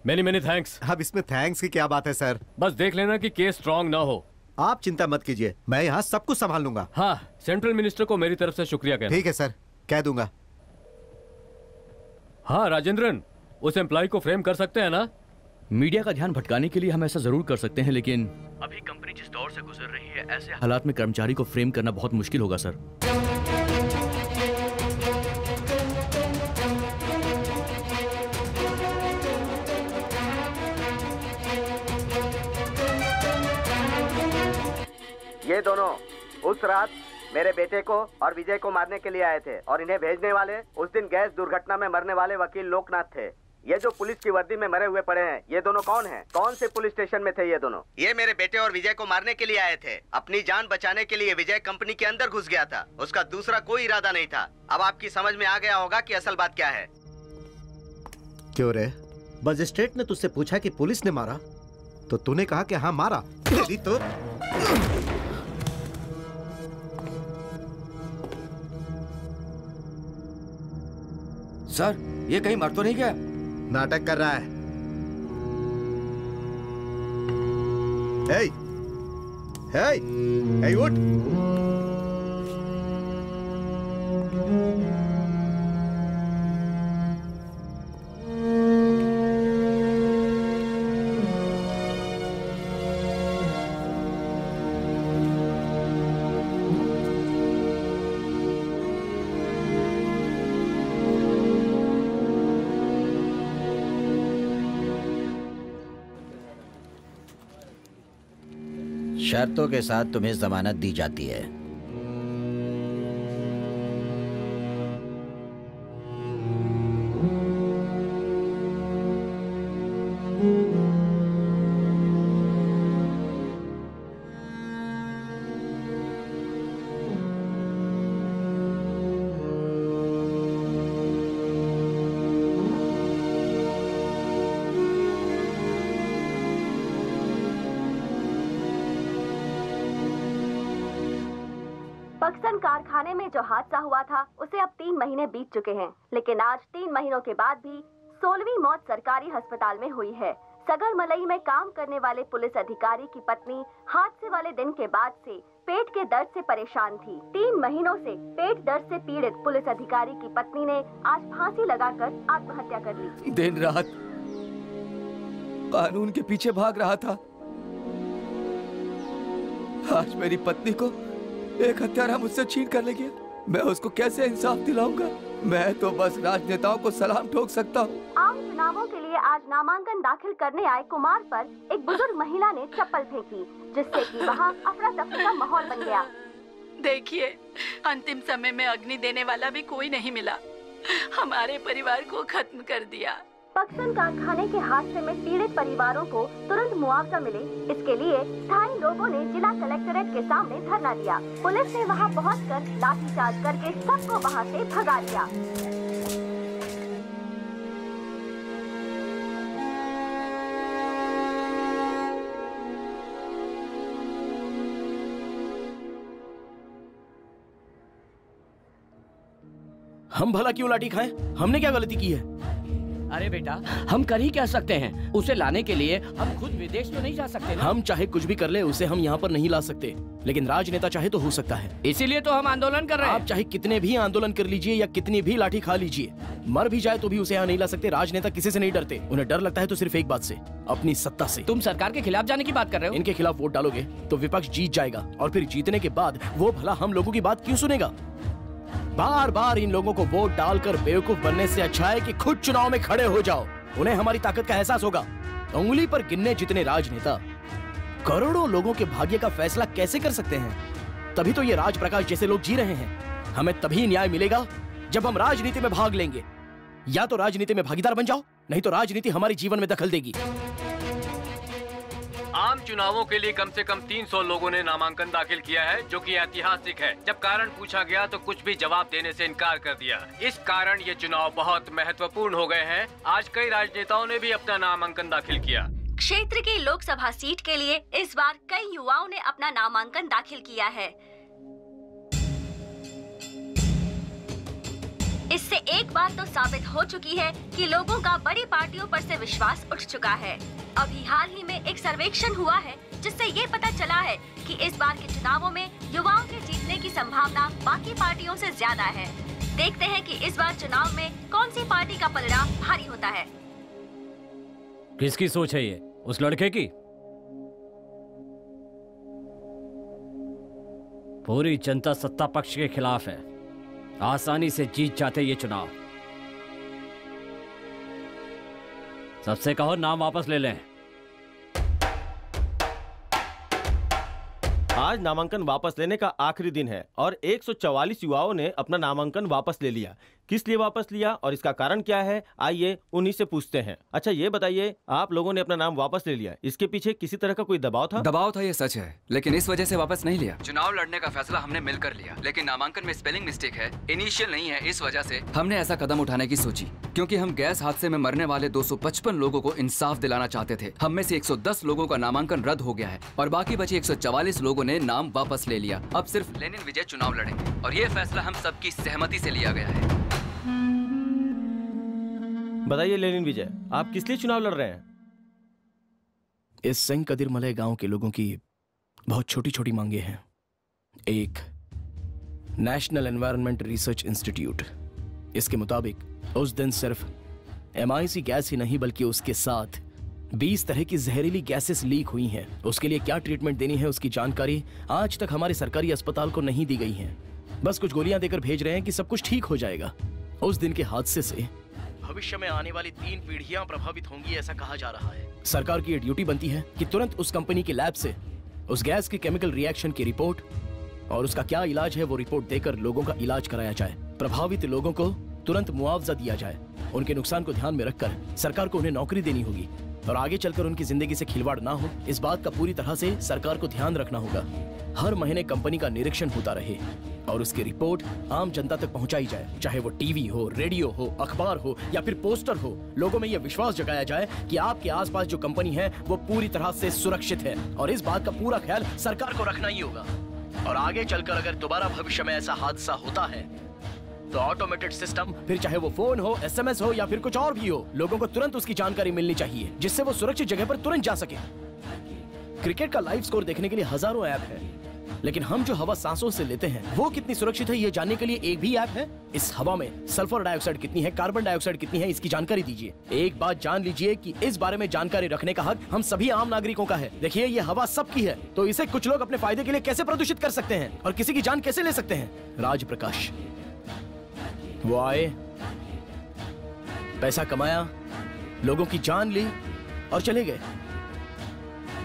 many thanks. अब इसमें थैंक्स की क्या बात है सर? बस देख लेना कि केस स्ट्रॉन्ग ना हो। आप चिंता मत कीजिए, मैं यहाँ सब कुछ संभाल लूंगा। हाँ, सेंट्रल मिनिस्टर को मेरी तरफ से शुक्रिया कहना। ठीक है सर, कह दूंगा। हाँ राजेंद्रन, उस एम्प्लॉय को फ्रेम कर सकते हैं ना? मीडिया का ध्यान भटकाने के लिए हम ऐसा जरूर कर सकते हैं, लेकिन अभी कंपनी जिस दौर से गुजर रही है, ऐसे हालात में कर्मचारी को फ्रेम करना बहुत मुश्किल होगा सर। ये दोनों उस रात मेरे बेटे को और विजय को मारने के लिए आए थे और इन्हें भेजने वाले उस दिन गैस दुर्घटना में मरने वाले वकील लोकनाथ थे। ये जो पुलिस की वर्दी में मरे हुए पड़े हैं, ये दोनों कौन हैं? कौन से पुलिस स्टेशन में थे ये दोनों? ये मेरे बेटे और विजय को मारने के लिए आए थे। अपनी जान बचाने के लिए विजय कंपनी के अंदर घुस गया था, उसका दूसरा कोई इरादा नहीं था। अब आपकी समझ में आ गया होगा कि असल बात क्या है। क्यों रे? मजिस्ट्रेट ने तुझसे पूछा कि पुलिस ने मारा, तो तूने कहा कि हाँ मारा। तेरी तो सर ये कहीं मर तो नहीं गया? नाटक कर रहा है। हे उठ। शर्तों के साथ तुम्हें जमानत दी जाती है। पक्सन कारखाने में जो हादसा हुआ था उसे अब 3 महीने बीत चुके हैं, लेकिन आज 3 महीनों के बाद भी 16वीं मौत सरकारी अस्पताल में हुई है। सगरमलई में काम करने वाले पुलिस अधिकारी की पत्नी हादसे वाले दिन के बाद से पेट के दर्द से परेशान थी। 3 महीनों से पेट दर्द से पीड़ित पुलिस अधिकारी की पत्नी ने आज फांसी लगाकर आत्महत्या कर ली। दिन रात कानून के पीछे भाग रहा था, आज मेरी पत्नी को एक हत्यारा मुझसे छीन कर ले गया। मैं उसको कैसे इंसाफ दिलाऊंगा? मैं तो बस राजनेताओं को सलाम ठोक सकता हूँ। आम चुनावों के लिए आज नामांकन दाखिल करने आए कुमार पर एक बुजुर्ग महिला ने चप्पल फेंकी, जिससे कि वहाँ अफरा तफरी का माहौल बन गया। देखिए, अंतिम समय में अग्नि देने वाला भी कोई नहीं मिला, हमारे परिवार को खत्म कर दिया। पक्सन कारखाने के हादसे में पीड़ित परिवारों को तुरंत मुआवजा मिले, इसके लिए स्थानीय लोगों ने जिला कलेक्ट्रेट के सामने धरना दिया। पुलिस ने वहां पहुंचकर लाठीचार्ज करके सबको वहां से भगा दिया। हम भला क्यों लाठी खाएं? हमने क्या गलती की है? अरे बेटा, हम कर ही क्या सकते हैं? उसे लाने के लिए हम खुद विदेश तो नहीं जा सकते ना? हम चाहे कुछ भी कर ले, उसे हम यहाँ पर नहीं ला सकते, लेकिन राजनेता चाहे तो हो सकता है। इसीलिए तो हम आंदोलन कर रहे हैं। आप चाहे कितने भी आंदोलन कर लीजिए या कितनी भी लाठी खा लीजिए, मर भी जाए तो भी उसे यहाँ नहीं ला सकते। राजनेता किसी से नहीं डरते, उन्हें डर लगता है तो सिर्फ एक बात से, अपनी सत्ता से। तुम सरकार के खिलाफ जाने की बात कर रहे हो? इनके खिलाफ वोट डालोगे तो विपक्ष जीत जाएगा, और फिर जीतने के बाद वो भला हम लोगों की बात क्यों सुनेगा? बार बार इन लोगों को वोट डालकर बेवकूफ बनने से अच्छा है कि खुद चुनाव में खड़े हो जाओ। उन्हें हमारी ताकत का एहसास होगा। उंगली पर गिनने जितने राजनेता करोड़ों लोगों के भाग्य का फैसला कैसे कर सकते हैं? तभी तो ये राजप्रकाश जैसे लोग जी रहे हैं। हमें तभी न्याय मिलेगा जब हम राजनीति में भाग लेंगे। या तो राजनीति में भागीदार बन जाओ, नहीं तो राजनीति हमारे जीवन में दखल देगी। आम चुनावों के लिए कम से कम 300 लोगों ने नामांकन दाखिल किया है, जो कि ऐतिहासिक है। जब कारण पूछा गया तो कुछ भी जवाब देने से इनकार कर दिया। इस कारण ये चुनाव बहुत महत्वपूर्ण हो गए हैं। आज कई राजनेताओं ने भी अपना नामांकन दाखिल किया। क्षेत्र की लोकसभा सीट के लिए इस बार कई युवाओं ने अपना नामांकन दाखिल किया है। इससे एक बात तो साबित हो चुकी है कि लोगों का बड़ी पार्टियों पर से विश्वास उठ चुका है। अभी हाल ही में एक सर्वेक्षण हुआ है जिससे ये पता चला है कि इस बार के चुनावों में युवाओं के जीतने की संभावना बाकी पार्टियों से ज्यादा है। देखते हैं कि इस बार चुनाव में कौन सी पार्टी का पलड़ा भारी होता है। किसकी सोच है ये? उस लड़के की? पूरी जनता सत्ता पक्ष के खिलाफ है। आसानी से जीत जाते ये चुनाव। सबसे कहो नाम वापस ले लें। आज नामांकन वापस लेने का आखिरी दिन है और 144 युवाओं ने अपना नामांकन वापस ले लिया। किस लिए वापस लिया और इसका कारण क्या है, आइए उन्हीं से पूछते हैं। अच्छा ये बताइए, आप लोगों ने अपना नाम वापस ले लिया, इसके पीछे किसी तरह का कोई दबाव था? दबाव था ये सच है, लेकिन इस वजह से वापस नहीं लिया। चुनाव लड़ने का फैसला हमने मिलकर लिया, लेकिन नामांकन में स्पेलिंग मिस्टेक है, इनिशियल नहीं है। इस वजह से हमने ऐसा कदम उठाने की सोची, क्योंकि हम गैस हादसे में मरने वाले 255 लोगों को इंसाफ दिलाना चाहते थे। हम में से 110 लोगों का नामांकन रद्द हो गया है और बाकी बचे 144 लोगों ने नाम वापस ले लिया। अब सिर्फ लेनिन विजय चुनाव लड़ेंगे और ये फैसला हम सबकी सहमति से लिया गया है। बताइए लेनिन विजय, आप किस लिए चुनाव लड़ रहे हैं? इस सेंट कदीरमलई गांव के लोगों की बहुत छोटी छोटी मांगे हैं। एक, नेशनल एनवायरनमेंट रिसर्च इंस्टीट्यूट। इसके मुताबिक उस दिन सिर्फ MIC गैस ही नहीं बल्कि उसके साथ 20 तरह की जहरीली गैसेस लीक हुई हैं। उसके लिए क्या ट्रीटमेंट देनी है उसकी जानकारी आज तक हमारे सरकारी अस्पताल को नहीं दी गई है। बस कुछ गोलियां देकर भेज रहे हैं कि सब कुछ ठीक हो जाएगा। उस दिन के हादसे से भविष्य में आने वाली 3 पीढ़ियां प्रभावित होंगी, ऐसा कहा जा रहा है। सरकार की ये ड्यूटी बनती है कि तुरंत उस कंपनी के लैब से उस गैस की केमिकल रिएक्शन की रिपोर्ट और उसका क्या इलाज है वो रिपोर्ट देकर लोगों का इलाज कराया जाए। प्रभावित लोगों को तुरंत मुआवजा दिया जाए। उनके नुकसान को ध्यान में रखकर सरकार को उन्हें नौकरी देनी होगी और आगे चलकर उनकी जिंदगी से खिलवाड़ ना हो, इस बात का पूरी तरह से सरकार को ध्यान रखना होगा। हर महीने कंपनी का निरीक्षण होता रहे और उसकी रिपोर्ट आम जनता तक पहुंचाई जाए, चाहे वो टीवी हो, रेडियो हो, अखबार हो या फिर पोस्टर हो। लोगों में यह विश्वास जगाया जाए कि आपके आसपास जो कंपनी है वो पूरी तरह से सुरक्षित है और इस बात का पूरा ख्याल सरकार को रखना ही होगा। और आगे चलकर अगर दोबारा भविष्य में ऐसा हादसा होता है तो ऑटोमेटेड सिस्टम, फिर चाहे वो फोन हो, SMS हो या फिर कुछ और भी हो, लोगों को तुरंत उसकी जानकारी मिलनी चाहिए जिससे वो सुरक्षित जगह पर तुरंत जा सके। क्रिकेट का लाइव स्कोर देखने के लिए हजारों ऐप है, लेकिन हम जो हवा सांसों से लेते हैं वो कितनी सुरक्षित है ये जानने के लिए एक भी ऐप है? इस हवा में सल्फर डाइऑक्साइड कितनी है, कार्बन डाइऑक्साइड कितनी है, इसकी जानकारी दीजिए। एक बात जान लीजिए कि इस बारे में जानकारी रखने का हक हम सभी आम नागरिकों का है। देखिए ये हवा सबकी है, तो इसे कुछ लोग अपने फायदे के लिए कैसे प्रदूषित कर सकते हैं और किसी की जान कैसे ले सकते हैं? राजप्रकाश वो आए, पैसा कमाया, लोगों की जान ली और चले गए।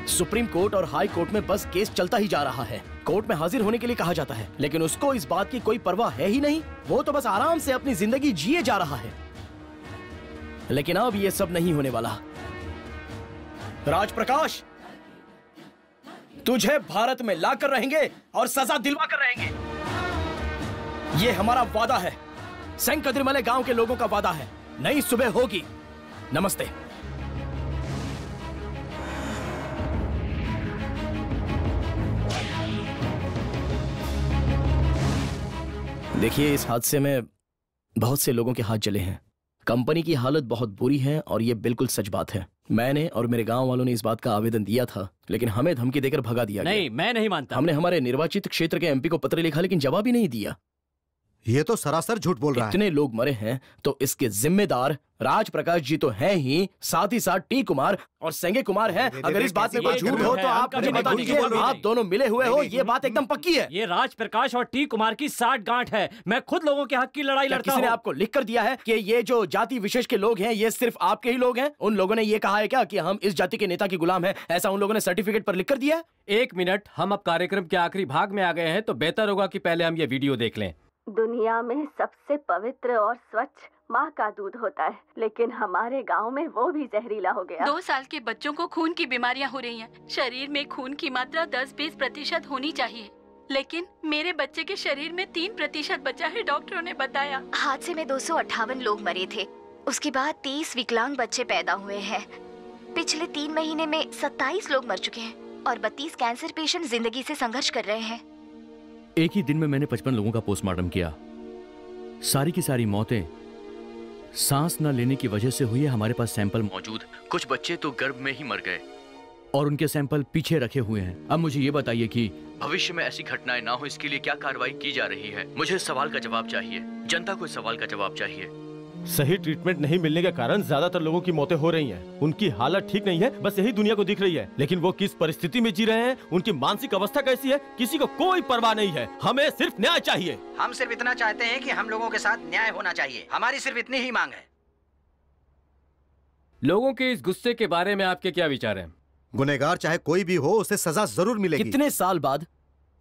सुप्रीम कोर्ट और हाई कोर्ट में बस केस चलता ही जा रहा है। कोर्ट में हाजिर होने के लिए कहा जाता है, लेकिन उसको इस बात की कोई परवाह है ही नहीं। वो तो बस आराम से अपनी जिंदगी जिए जा रहा है। लेकिन अब ये सब नहीं होने वाला। राजप्रकाश, तुझे भारत में लाकर रहेंगे और सजा दिलवा कर रहेंगे। ये हमारा वादा है, सेंट कदीरमलई गांव के लोगों का वादा है। नई सुबह होगी। नमस्ते। देखिए इस हादसे में बहुत से लोगों के हाथ जले हैं। कंपनी की हालत बहुत बुरी है और ये बिल्कुल सच बात है। मैंने और मेरे गांव वालों ने इस बात का आवेदन दिया था, लेकिन हमें धमकी देकर भगा दिया गया। नहीं, मैं नहीं मानता। हमने हमारे निर्वाचित क्षेत्र के एमपी को पत्र लिखा, लेकिन जवाब ही नहीं दिया। ये तो सरासर झूठ बोल रहा है। इतने लोग मरे हैं तो इसके जिम्मेदार राज प्रकाश जी तो हैं ही, साथ ही साथ टी कुमार और सेंगे कुमार हैं। अगर इस बात में कोई झूठ हो तो आप मुझे बता दीजिए। आप दोनों मिले हुए हो, ये बात एकदम पक्की है। ये राज प्रकाश और टी कुमार की 60 गांठ है। मैं खुद लोगों के हक की लड़ाई लड़ता हूं। किसी ने आपको लिख कर दिया है कि ये जो जाति विशेष के लोग हैं ये सिर्फ आपके ही लोग हैं? उन लोगों ने ये कहा है क्या कि हम इस जाति के नेता के गुलाम हैं? ऐसा उन लोगों ने सर्टिफिकेट पर लिख कर दिया है? 1 मिनट, हम अब कार्यक्रम के आखिरी भाग में आ गए हैं, तो बेहतर होगा कि पहले हम ये वीडियो देख लें। दुनिया में सबसे पवित्र और स्वच्छ माँ का दूध होता है, लेकिन हमारे गांव में वो भी जहरीला हो गया। 2 साल के बच्चों को खून की बीमारियां हो रही हैं। शरीर में खून की मात्रा 10-20% होनी चाहिए, लेकिन मेरे बच्चे के शरीर में 3% बचा है, डॉक्टरों ने बताया। हादसे में 258 लोग मरे थे। उसके बाद 30 विकलांग बच्चे पैदा हुए हैं। पिछले 3 महीने में 27 लोग मर चुके हैं और 32 कैंसर पेशेंट जिंदगी से संघर्ष कर रहे हैं। एक ही दिन में मैंने 55 लोगों का पोस्टमार्टम किया। सारी की सारी मौतें सांस न लेने की वजह से हुई है। हमारे पास सैंपल मौजूद, कुछ बच्चे तो गर्भ में ही मर गए और उनके सैंपल पीछे रखे हुए हैं। अब मुझे ये बताइए कि भविष्य में ऐसी घटनाएं ना हो, इसके लिए क्या कार्रवाई की जा रही है? मुझे इस सवाल का जवाब चाहिए, जनता को इस सवाल का जवाब चाहिए। सही ट्रीटमेंट नहीं मिलने के कारण ज्यादातर लोगों की मौतें हो रही हैं। उनकी हालत ठीक नहीं है, बस यही दुनिया को दिख रही है। लेकिन वो किस परिस्थिति में जी रहे हैं, उनकी मानसिक अवस्था कैसी है, किसी को कोई परवाह नहीं है। हमें सिर्फ न्याय चाहिए। हम सिर्फ इतना चाहते हैं कि हम लोगों के साथ न्याय होना चाहिए। हमारी सिर्फ इतनी ही मांग है। लोगों के इस गुस्से के बारे में आपके क्या विचार हैं? गुनहगार चाहे कोई भी हो, उसे सजा जरूर मिलेगी। कितने साल बाद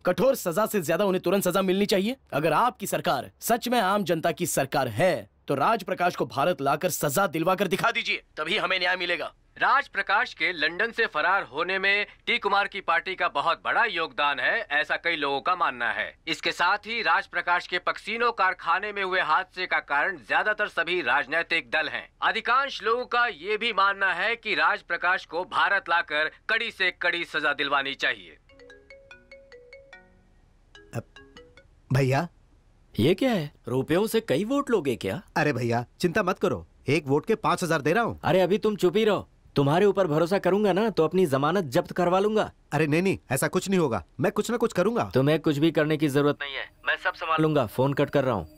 कठोर सजा से ज्यादा उन्हें तुरंत सजा मिलनी चाहिए। अगर आपकी सरकार सच में आम जनता की सरकार है तो राज प्रकाश को भारत लाकर सजा दिलवा कर दिखा दीजिए, तभी हमें न्याय मिलेगा। राज प्रकाश के लंदन से फरार होने में टी कुमार की पार्टी का बहुत बड़ा योगदान है, ऐसा कई लोगों का मानना है। इसके साथ ही राज प्रकाश के पक्सीनो कारखाने में हुए हादसे का कारण ज्यादातर सभी राजनीतिक दल हैं। अधिकांश लोगों का ये भी मानना है कि राज प्रकाश को भारत लाकर कड़ी से कड़ी सजा दिलवानी चाहिए। भैया, ये क्या है? रुपयों से कई वोट लोगे क्या? अरे भैया चिंता मत करो, 1 वोट के 5000 दे रहा हूँ। अरे अभी तुम चुप ही रहो। तुम्हारे ऊपर भरोसा करूंगा ना तो अपनी जमानत जब्त करवा लूंगा। अरे नहीं, ऐसा कुछ नहीं होगा। मैं कुछ ना कुछ करूंगा। तुम्हें कुछ भी करने की जरूरत नहीं है, मैं सब संभाल लूंगा। फोन कट कर रहा हूँ।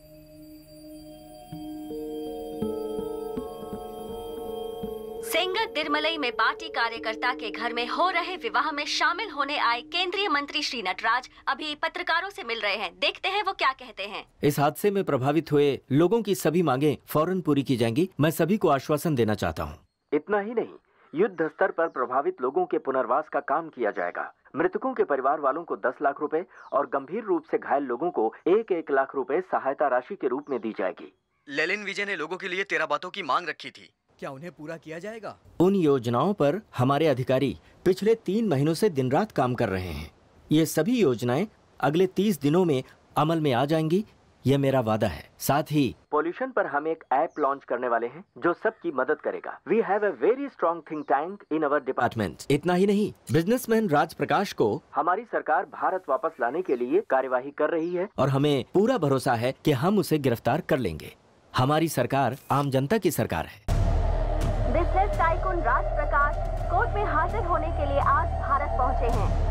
सेंगर तिरमलई में पार्टी कार्यकर्ता के घर में हो रहे विवाह में शामिल होने आए केंद्रीय मंत्री श्री नटराज अभी पत्रकारों से मिल रहे हैं। देखते हैं वो क्या कहते हैं। इस हादसे में प्रभावित हुए लोगों की सभी मांगें फौरन पूरी की जाएंगी। मैं सभी को आश्वासन देना चाहता हूँ। इतना ही नहीं, युद्ध स्तर पर प्रभावित लोगों के पुनर्वास का काम किया जाएगा। मृतकों के परिवार वालों को 10 लाख रुपए और गंभीर रूप से घायल लोगों को 1-1 लाख रुपए सहायता राशि के रूप में दी जाएगी। लेलिन विजय ने लोगों के लिए 13 बातों की मांग रखी थी, क्या उन्हें पूरा किया जाएगा? उन योजनाओं पर हमारे अधिकारी पिछले 3 महीनों से दिन रात काम कर रहे हैं। ये सभी योजनाएं अगले 30 दिनों में अमल में आ जाएंगी, ये मेरा वादा है। साथ ही पॉल्यूशन पर हम एक ऐप लॉन्च करने वाले हैं जो सबकी मदद करेगा। We have a very strong think tank in our department. इतना ही नहीं, बिजनेसमैन राज प्रकाश को हमारी सरकार भारत वापस लाने के लिए कार्यवाही कर रही है और हमें पूरा भरोसा है कि हम उसे गिरफ्तार कर लेंगे। हमारी सरकार आम जनता की सरकार है। Business tycoon Raj Prakash court में हाजिर होने के लिए आज भारत पहुंचे हैं।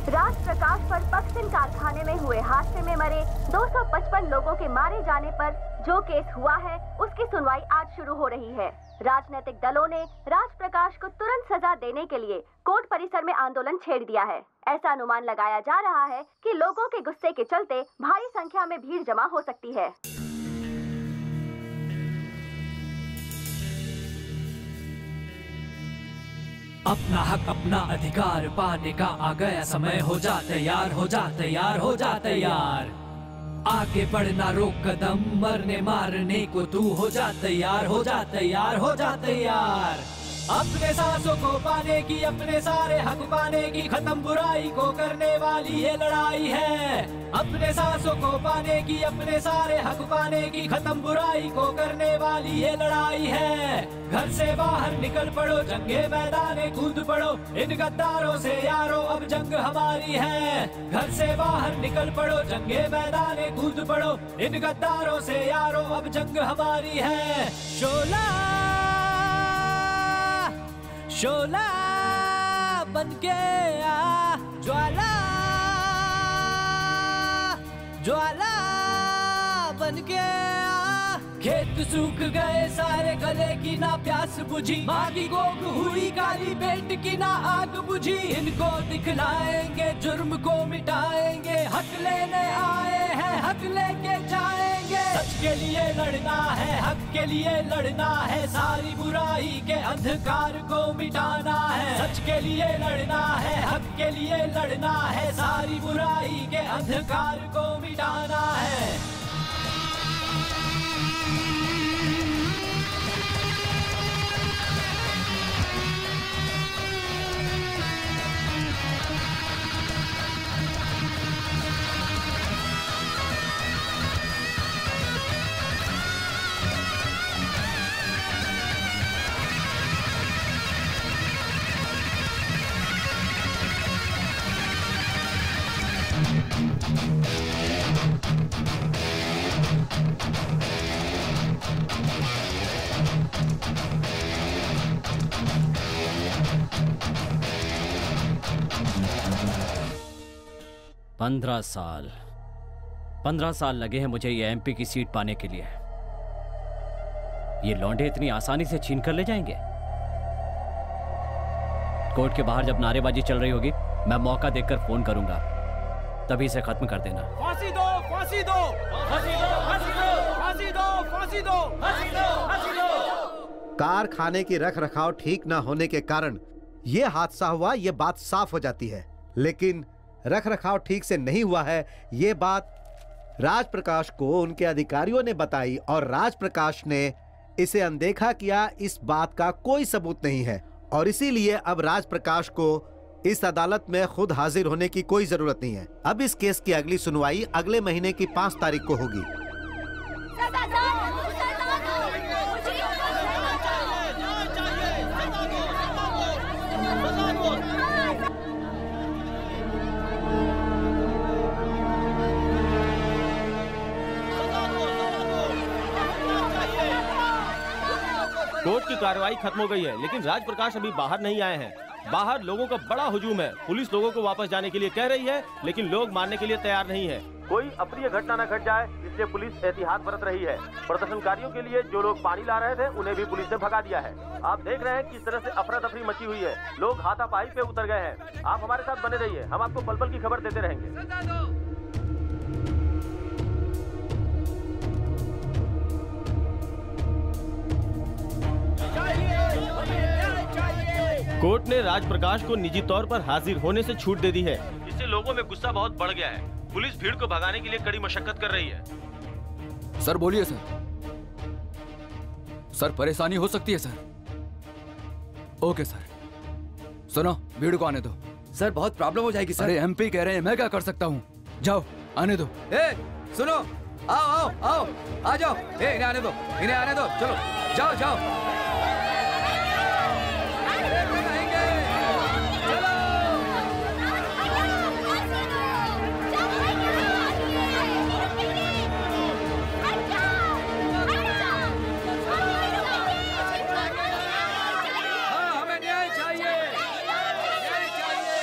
राज प्रकाश पर पक्सिन कारखाने में हुए हादसे में मरे 255 लोगों के मारे जाने पर जो केस हुआ है उसकी सुनवाई आज शुरू हो रही है। राजनीतिक दलों ने राज प्रकाश को तुरंत सजा देने के लिए कोर्ट परिसर में आंदोलन छेड़ दिया है। ऐसा अनुमान लगाया जा रहा है कि लोगों के गुस्से के चलते भारी संख्या में भीड़ जमा हो सकती है। अपना हक अपना अधिकार पाने का आ गया समय, हो जा तैयार, हो जा तैयार, हो जा तैयार। आगे बढ़ना रोक कदम, मरने मारने को तू हो जा तैयार, हो जा तैयार, हो जा तैयार। अपने सांसों को पाने की, अपने सारे हक पाने की, खत्म बुराई को करने वाली ये लड़ाई है। अपने सांसों को पाने की, अपने सारे हक पाने की, खत्म बुराई को करने वाली ये लड़ाई है। घर से बाहर निकल पड़ो, जंगे मैदाने कूद पड़ो, इन गद्दारों से यारो अब जंग हमारी है। घर से बाहर निकल पड़ो, जंगे मैदाने कूद पड़ो, इन गद्दारों से यारो अब जंग हमारी है। शोला शोला बनके आ, ज्वाला ज्वाला बनके आ। खेत सूख गए सारे, गले की ना प्यास बुझी, माँ की गोद हुई काली, पेट की ना आग बुझी। इनको दिखलाएंगे, जुर्म को मिटाएंगे, हक लेने आए हैं, हक लेके जाएंगे। सच के लिए लड़ना है, हक के लिए लड़ना है, सारी बुराई के अंधकार को मिटाना है। सच के लिए लड़ना है, हक के लिए लड़ना है, सारी बुराई के अंधकार को मिटाना है। पंद्रह साल लगे हैं मुझे ये एमपी की सीट पाने के लिए। ये लौंडे इतनी आसानी से छीन कर ले जाएंगे? कोर्ट के बाहर जब नारेबाजी चल रही होगी, मैं मौका देखकर फोन करूंगा, तभी इसे खत्म कर देना। फांसी दो, फांसी दो, फांसी दो, फांसी दो, फांसी दो, फांसी दो, फांसी दो, फांसी दो। कारखाने की रख रखाव ठीक न होने के कारण ये हादसा हुआ, ये बात साफ हो जाती है। लेकिन रख रखाव ठीक से नहीं हुआ है, ये बात राज प्रकाश को उनके अधिकारियों ने बताई और राज प्रकाश ने इसे अनदेखा किया। इस बात का कोई सबूत नहीं है और इसीलिए अब राज प्रकाश को इस अदालत में खुद हाजिर होने की कोई जरूरत नहीं है। अब इस केस की अगली सुनवाई अगले महीने की 5 तारीख को होगी। कोर्ट की कार्रवाई खत्म हो गई है, लेकिन राज प्रकाश अभी बाहर नहीं आए हैं। बाहर लोगों का बड़ा हुजूम है। पुलिस लोगों को वापस जाने के लिए कह रही है, लेकिन लोग मानने के लिए तैयार नहीं है। कोई अप्रिय घटना न घट जाए, इसलिए पुलिस एहतियात बरत रही है। प्रदर्शनकारियों के लिए जो लोग पानी ला रहे थे, उन्हें भी पुलिस ने भगा दिया है। आप देख रहे हैं किस तरह से अफरा तफरी मची हुई है। लोग हाथापाई पे उतर गए हैं। आप हमारे साथ बने रहिए, हम आपको पल पल की खबर देते रहेंगे। कोर्ट ने राज प्रकाश को निजी तौर पर हाजिर होने से छूट दे दी है। इससे लोगों में गुस्सा बहुत बढ़ गया है। पुलिस भीड़ को भगाने के लिए कड़ी मशक्कत कर रही है। सर बोलिए सर। सर परेशानी हो सकती है सर। Okay sir. सुनो, भीड़ को आने दो। सर बहुत प्रॉब्लम हो जाएगी सर। अरे एमपी कह रहे हैं, मैं क्या कर सकता हूँ। जाओ आने दो। सुनो, आओ आओ आओ, आ जाओ। इन्हें आने दो, इन्हें आने दो, चलो जाओ जाओ।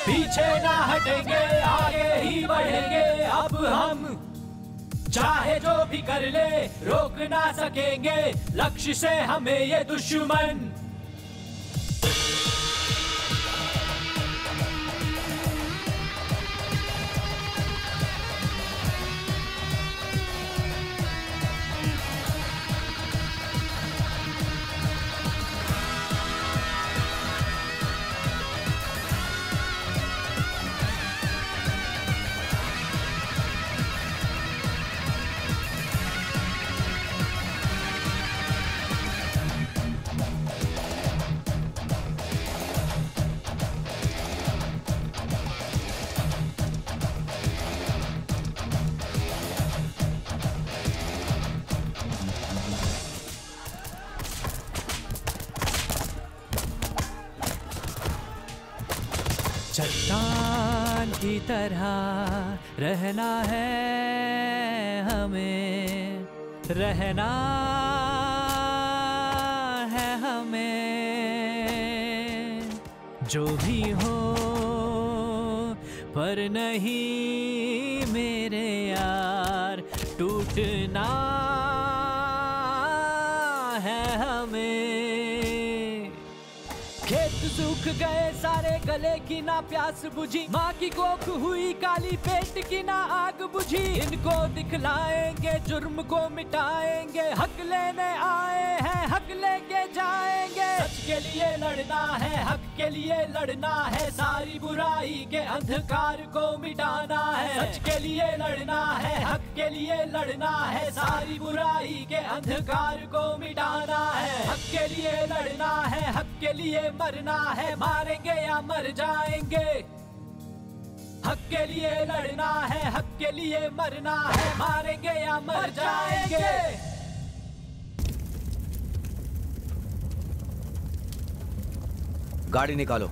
पीछे ना हटेंगे, आगे ही बढ़ेंगे। अब हम चाहे जो भी कर ले, रोक ना सकेंगे लक्ष्य से हमें ये दुश्मन। चट्टान की तरह रहना है हमें, रहना है हमें, जो भी हो पर नहीं मेरे यार टूटना है हमें। खेत सूख गए सारे, गले की ना प्यास बुझी, माँ की कोख हुई काली, पेट की ना आग बुझी। इनको दिखलाएंगे, जुर्म को मिटाएंगे, हक लेने आए हैं, हक लेके जाएंगे। सच के लिए लड़ना है, हक के लिए लड़ना है, सारी बुराई के अंधकार को मिटाना है। सच के लिए लड़ना है, हक के लिए लड़ना है, सारी बुराई के अंधकार को मिटाना है। हक के लिए लड़ना है, हक के लिए मरना है, मारेंगे या मर जाएंगे। हक के लिए लड़ना है, हक के लिए मरना है, मारेंगे या मर जाएंगे। गाड़ी निकालो।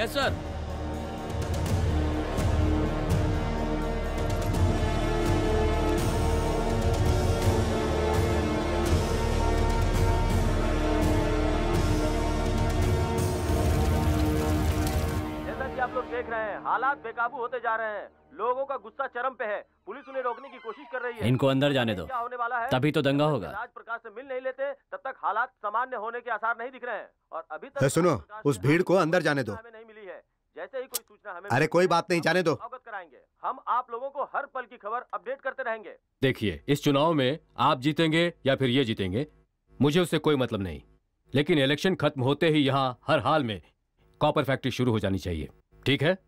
Yes sir. जैसा कि आप लोग देख रहे हैं, हालात बेकाबू होते जा रहे हैं। लोगों का गुस्सा चरम पे है। पुलिस उन्हें रोकने की कोशिश कर रही है। इनको अंदर जाने दो, क्या होने वाला है? तभी तो दंगा होगा। राज प्रकाश से मिल नहीं लेते तब तक हालात सामान्य होने के आसार नहीं दिख रहे हैं। और अभी तक सुनो, उस भीड़ को अंदर जाने दो। हमें नहीं मिली है। जैसे ही कोई सूचना हमें अरे कोई बात नहीं, जाने दो। अवगत कराएंगे। हम आप लोगों को हर पल की खबर अपडेट करते रहेंगे। देखिए, इस चुनाव में आप जीतेंगे या फिर ये जीतेंगे, मुझे उससे कोई मतलब नहीं, लेकिन इलेक्शन खत्म होते ही यहाँ हर हाल में कॉपर फैक्ट्री शुरू हो जानी चाहिए। ठीक है?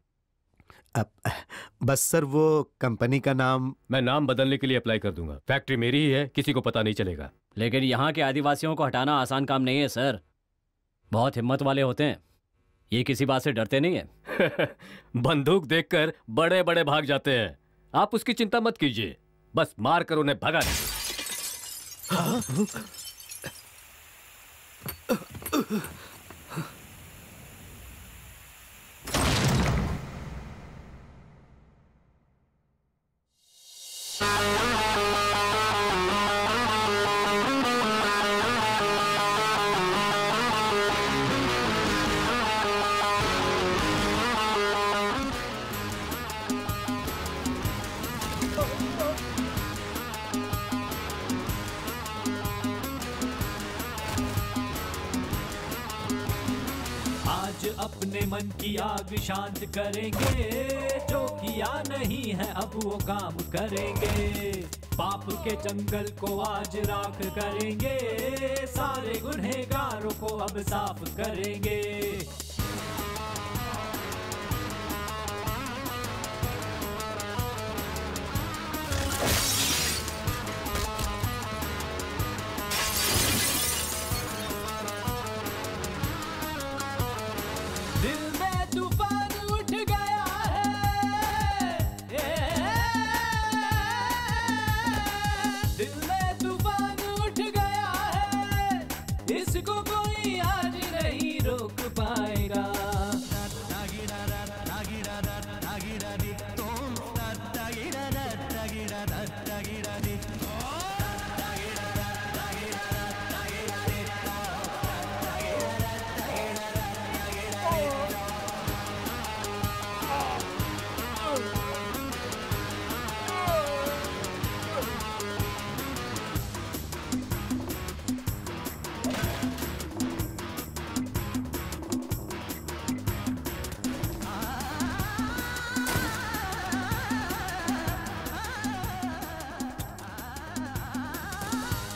बस सर, वो कंपनी का नाम मैं नाम बदलने के लिए अप्लाई कर दूंगा। फैक्ट्री मेरी ही है, किसी को पता नहीं चलेगा। लेकिन यहाँ के आदिवासियों को हटाना आसान काम नहीं है सर। बहुत हिम्मत वाले होते हैं, ये किसी बात से डरते नहीं है। बंदूक देखकर बड़े बड़े भाग जाते हैं। आप उसकी चिंता मत कीजिए, बस मार कर उन्हें भगा दीजिए। अपने मन की आग शांत करेंगे, जो किया नहीं है अब वो काम करेंगे। पाप के जंगल को आज राख करेंगे, सारे गुनहगारों को अब साफ करेंगे।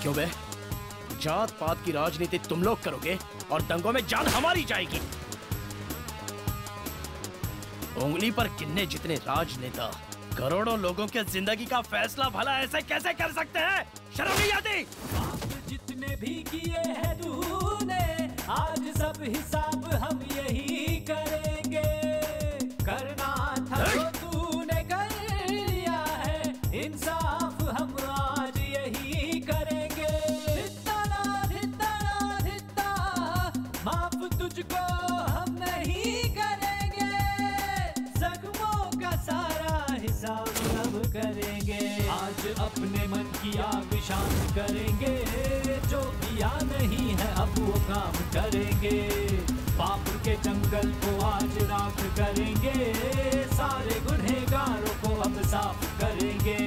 क्यों बे? जात पात की राजनीति तुम लोग करोगे और दंगों में जान हमारी जाएगी। उंगली पर गिनने जितने राजनेता करोड़ों लोगों के जिंदगी का फैसला भला ऐसे कैसे कर सकते हैं? शर्म नहीं आती? जितने भी किए हैं तूने, आज सब हिसाब हम यही करेंगे। करना था तो तूने कर लिया है, इंसाफ हम आज यही करेंगे। धित्ता ना धित्ता ना धित्ता, माफ तुझको हम नहीं करेंगे। जख्मों का सारा हिसाब अब करेंगे। आज अपने मन की आग शांत करेंगे, जो किया नहीं है अब वो काम करेंगे। पाप के जंगल को आज राख करेंगे, सारे गुनहगारों को अब साफ करेंगे।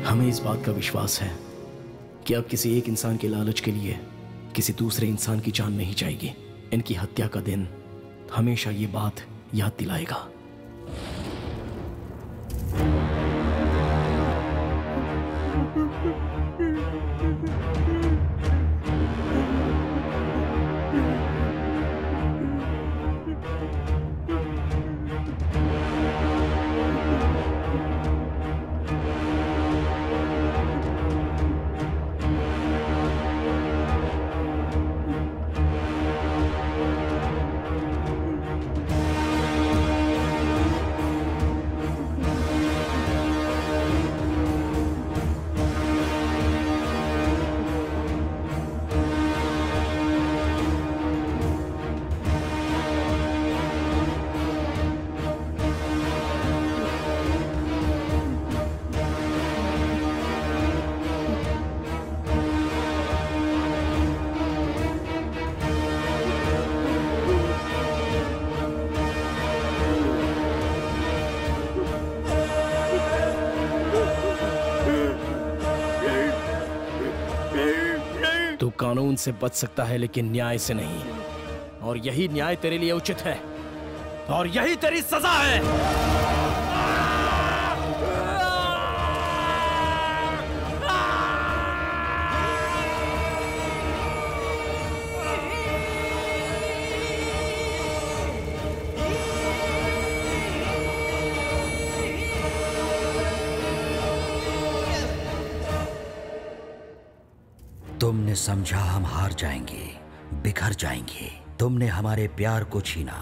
हमें इस बात का विश्वास है कि अब किसी एक इंसान के लालच के लिए किसी दूसरे इंसान की जान नहीं जाएगी। इनकी हत्या का दिन हमेशा ये बात याद दिलाएगा। तू कानून से बच सकता है लेकिन न्याय से नहीं, और यही न्याय तेरे लिए उचित है और यही तेरी सजा है। तुमने समझा हम हार जाएंगे, बिखर जाएंगे। तुमने हमारे प्यार को छीना,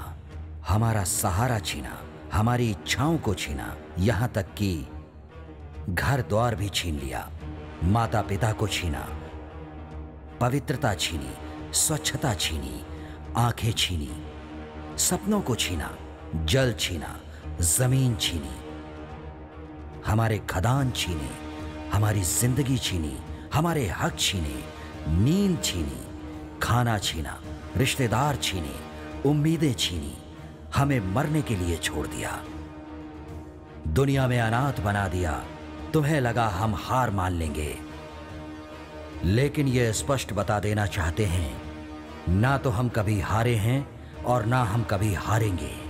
हमारा सहारा छीना, हमारी इच्छाओं को छीना, यहाँ तक कि घर द्वार भी छीन लिया। माता पिता को छीना, पवित्रता छीनी, स्वच्छता छीनी, आंखें छीनी, सपनों को छीना, जल छीना, जमीन छीनी, हमारे खदान छीने, हमारी जिंदगी छीनी, हमारे हक छीने, नींद छीनी, खाना छीना, रिश्तेदार छीने, उम्मीदें छीनी, हमें मरने के लिए छोड़ दिया, दुनिया में अनाथ बना दिया। तुम्हें लगा हम हार मान लेंगे, लेकिन ये स्पष्ट बता देना चाहते हैं, ना तो हम कभी हारे हैं और ना हम कभी हारेंगे।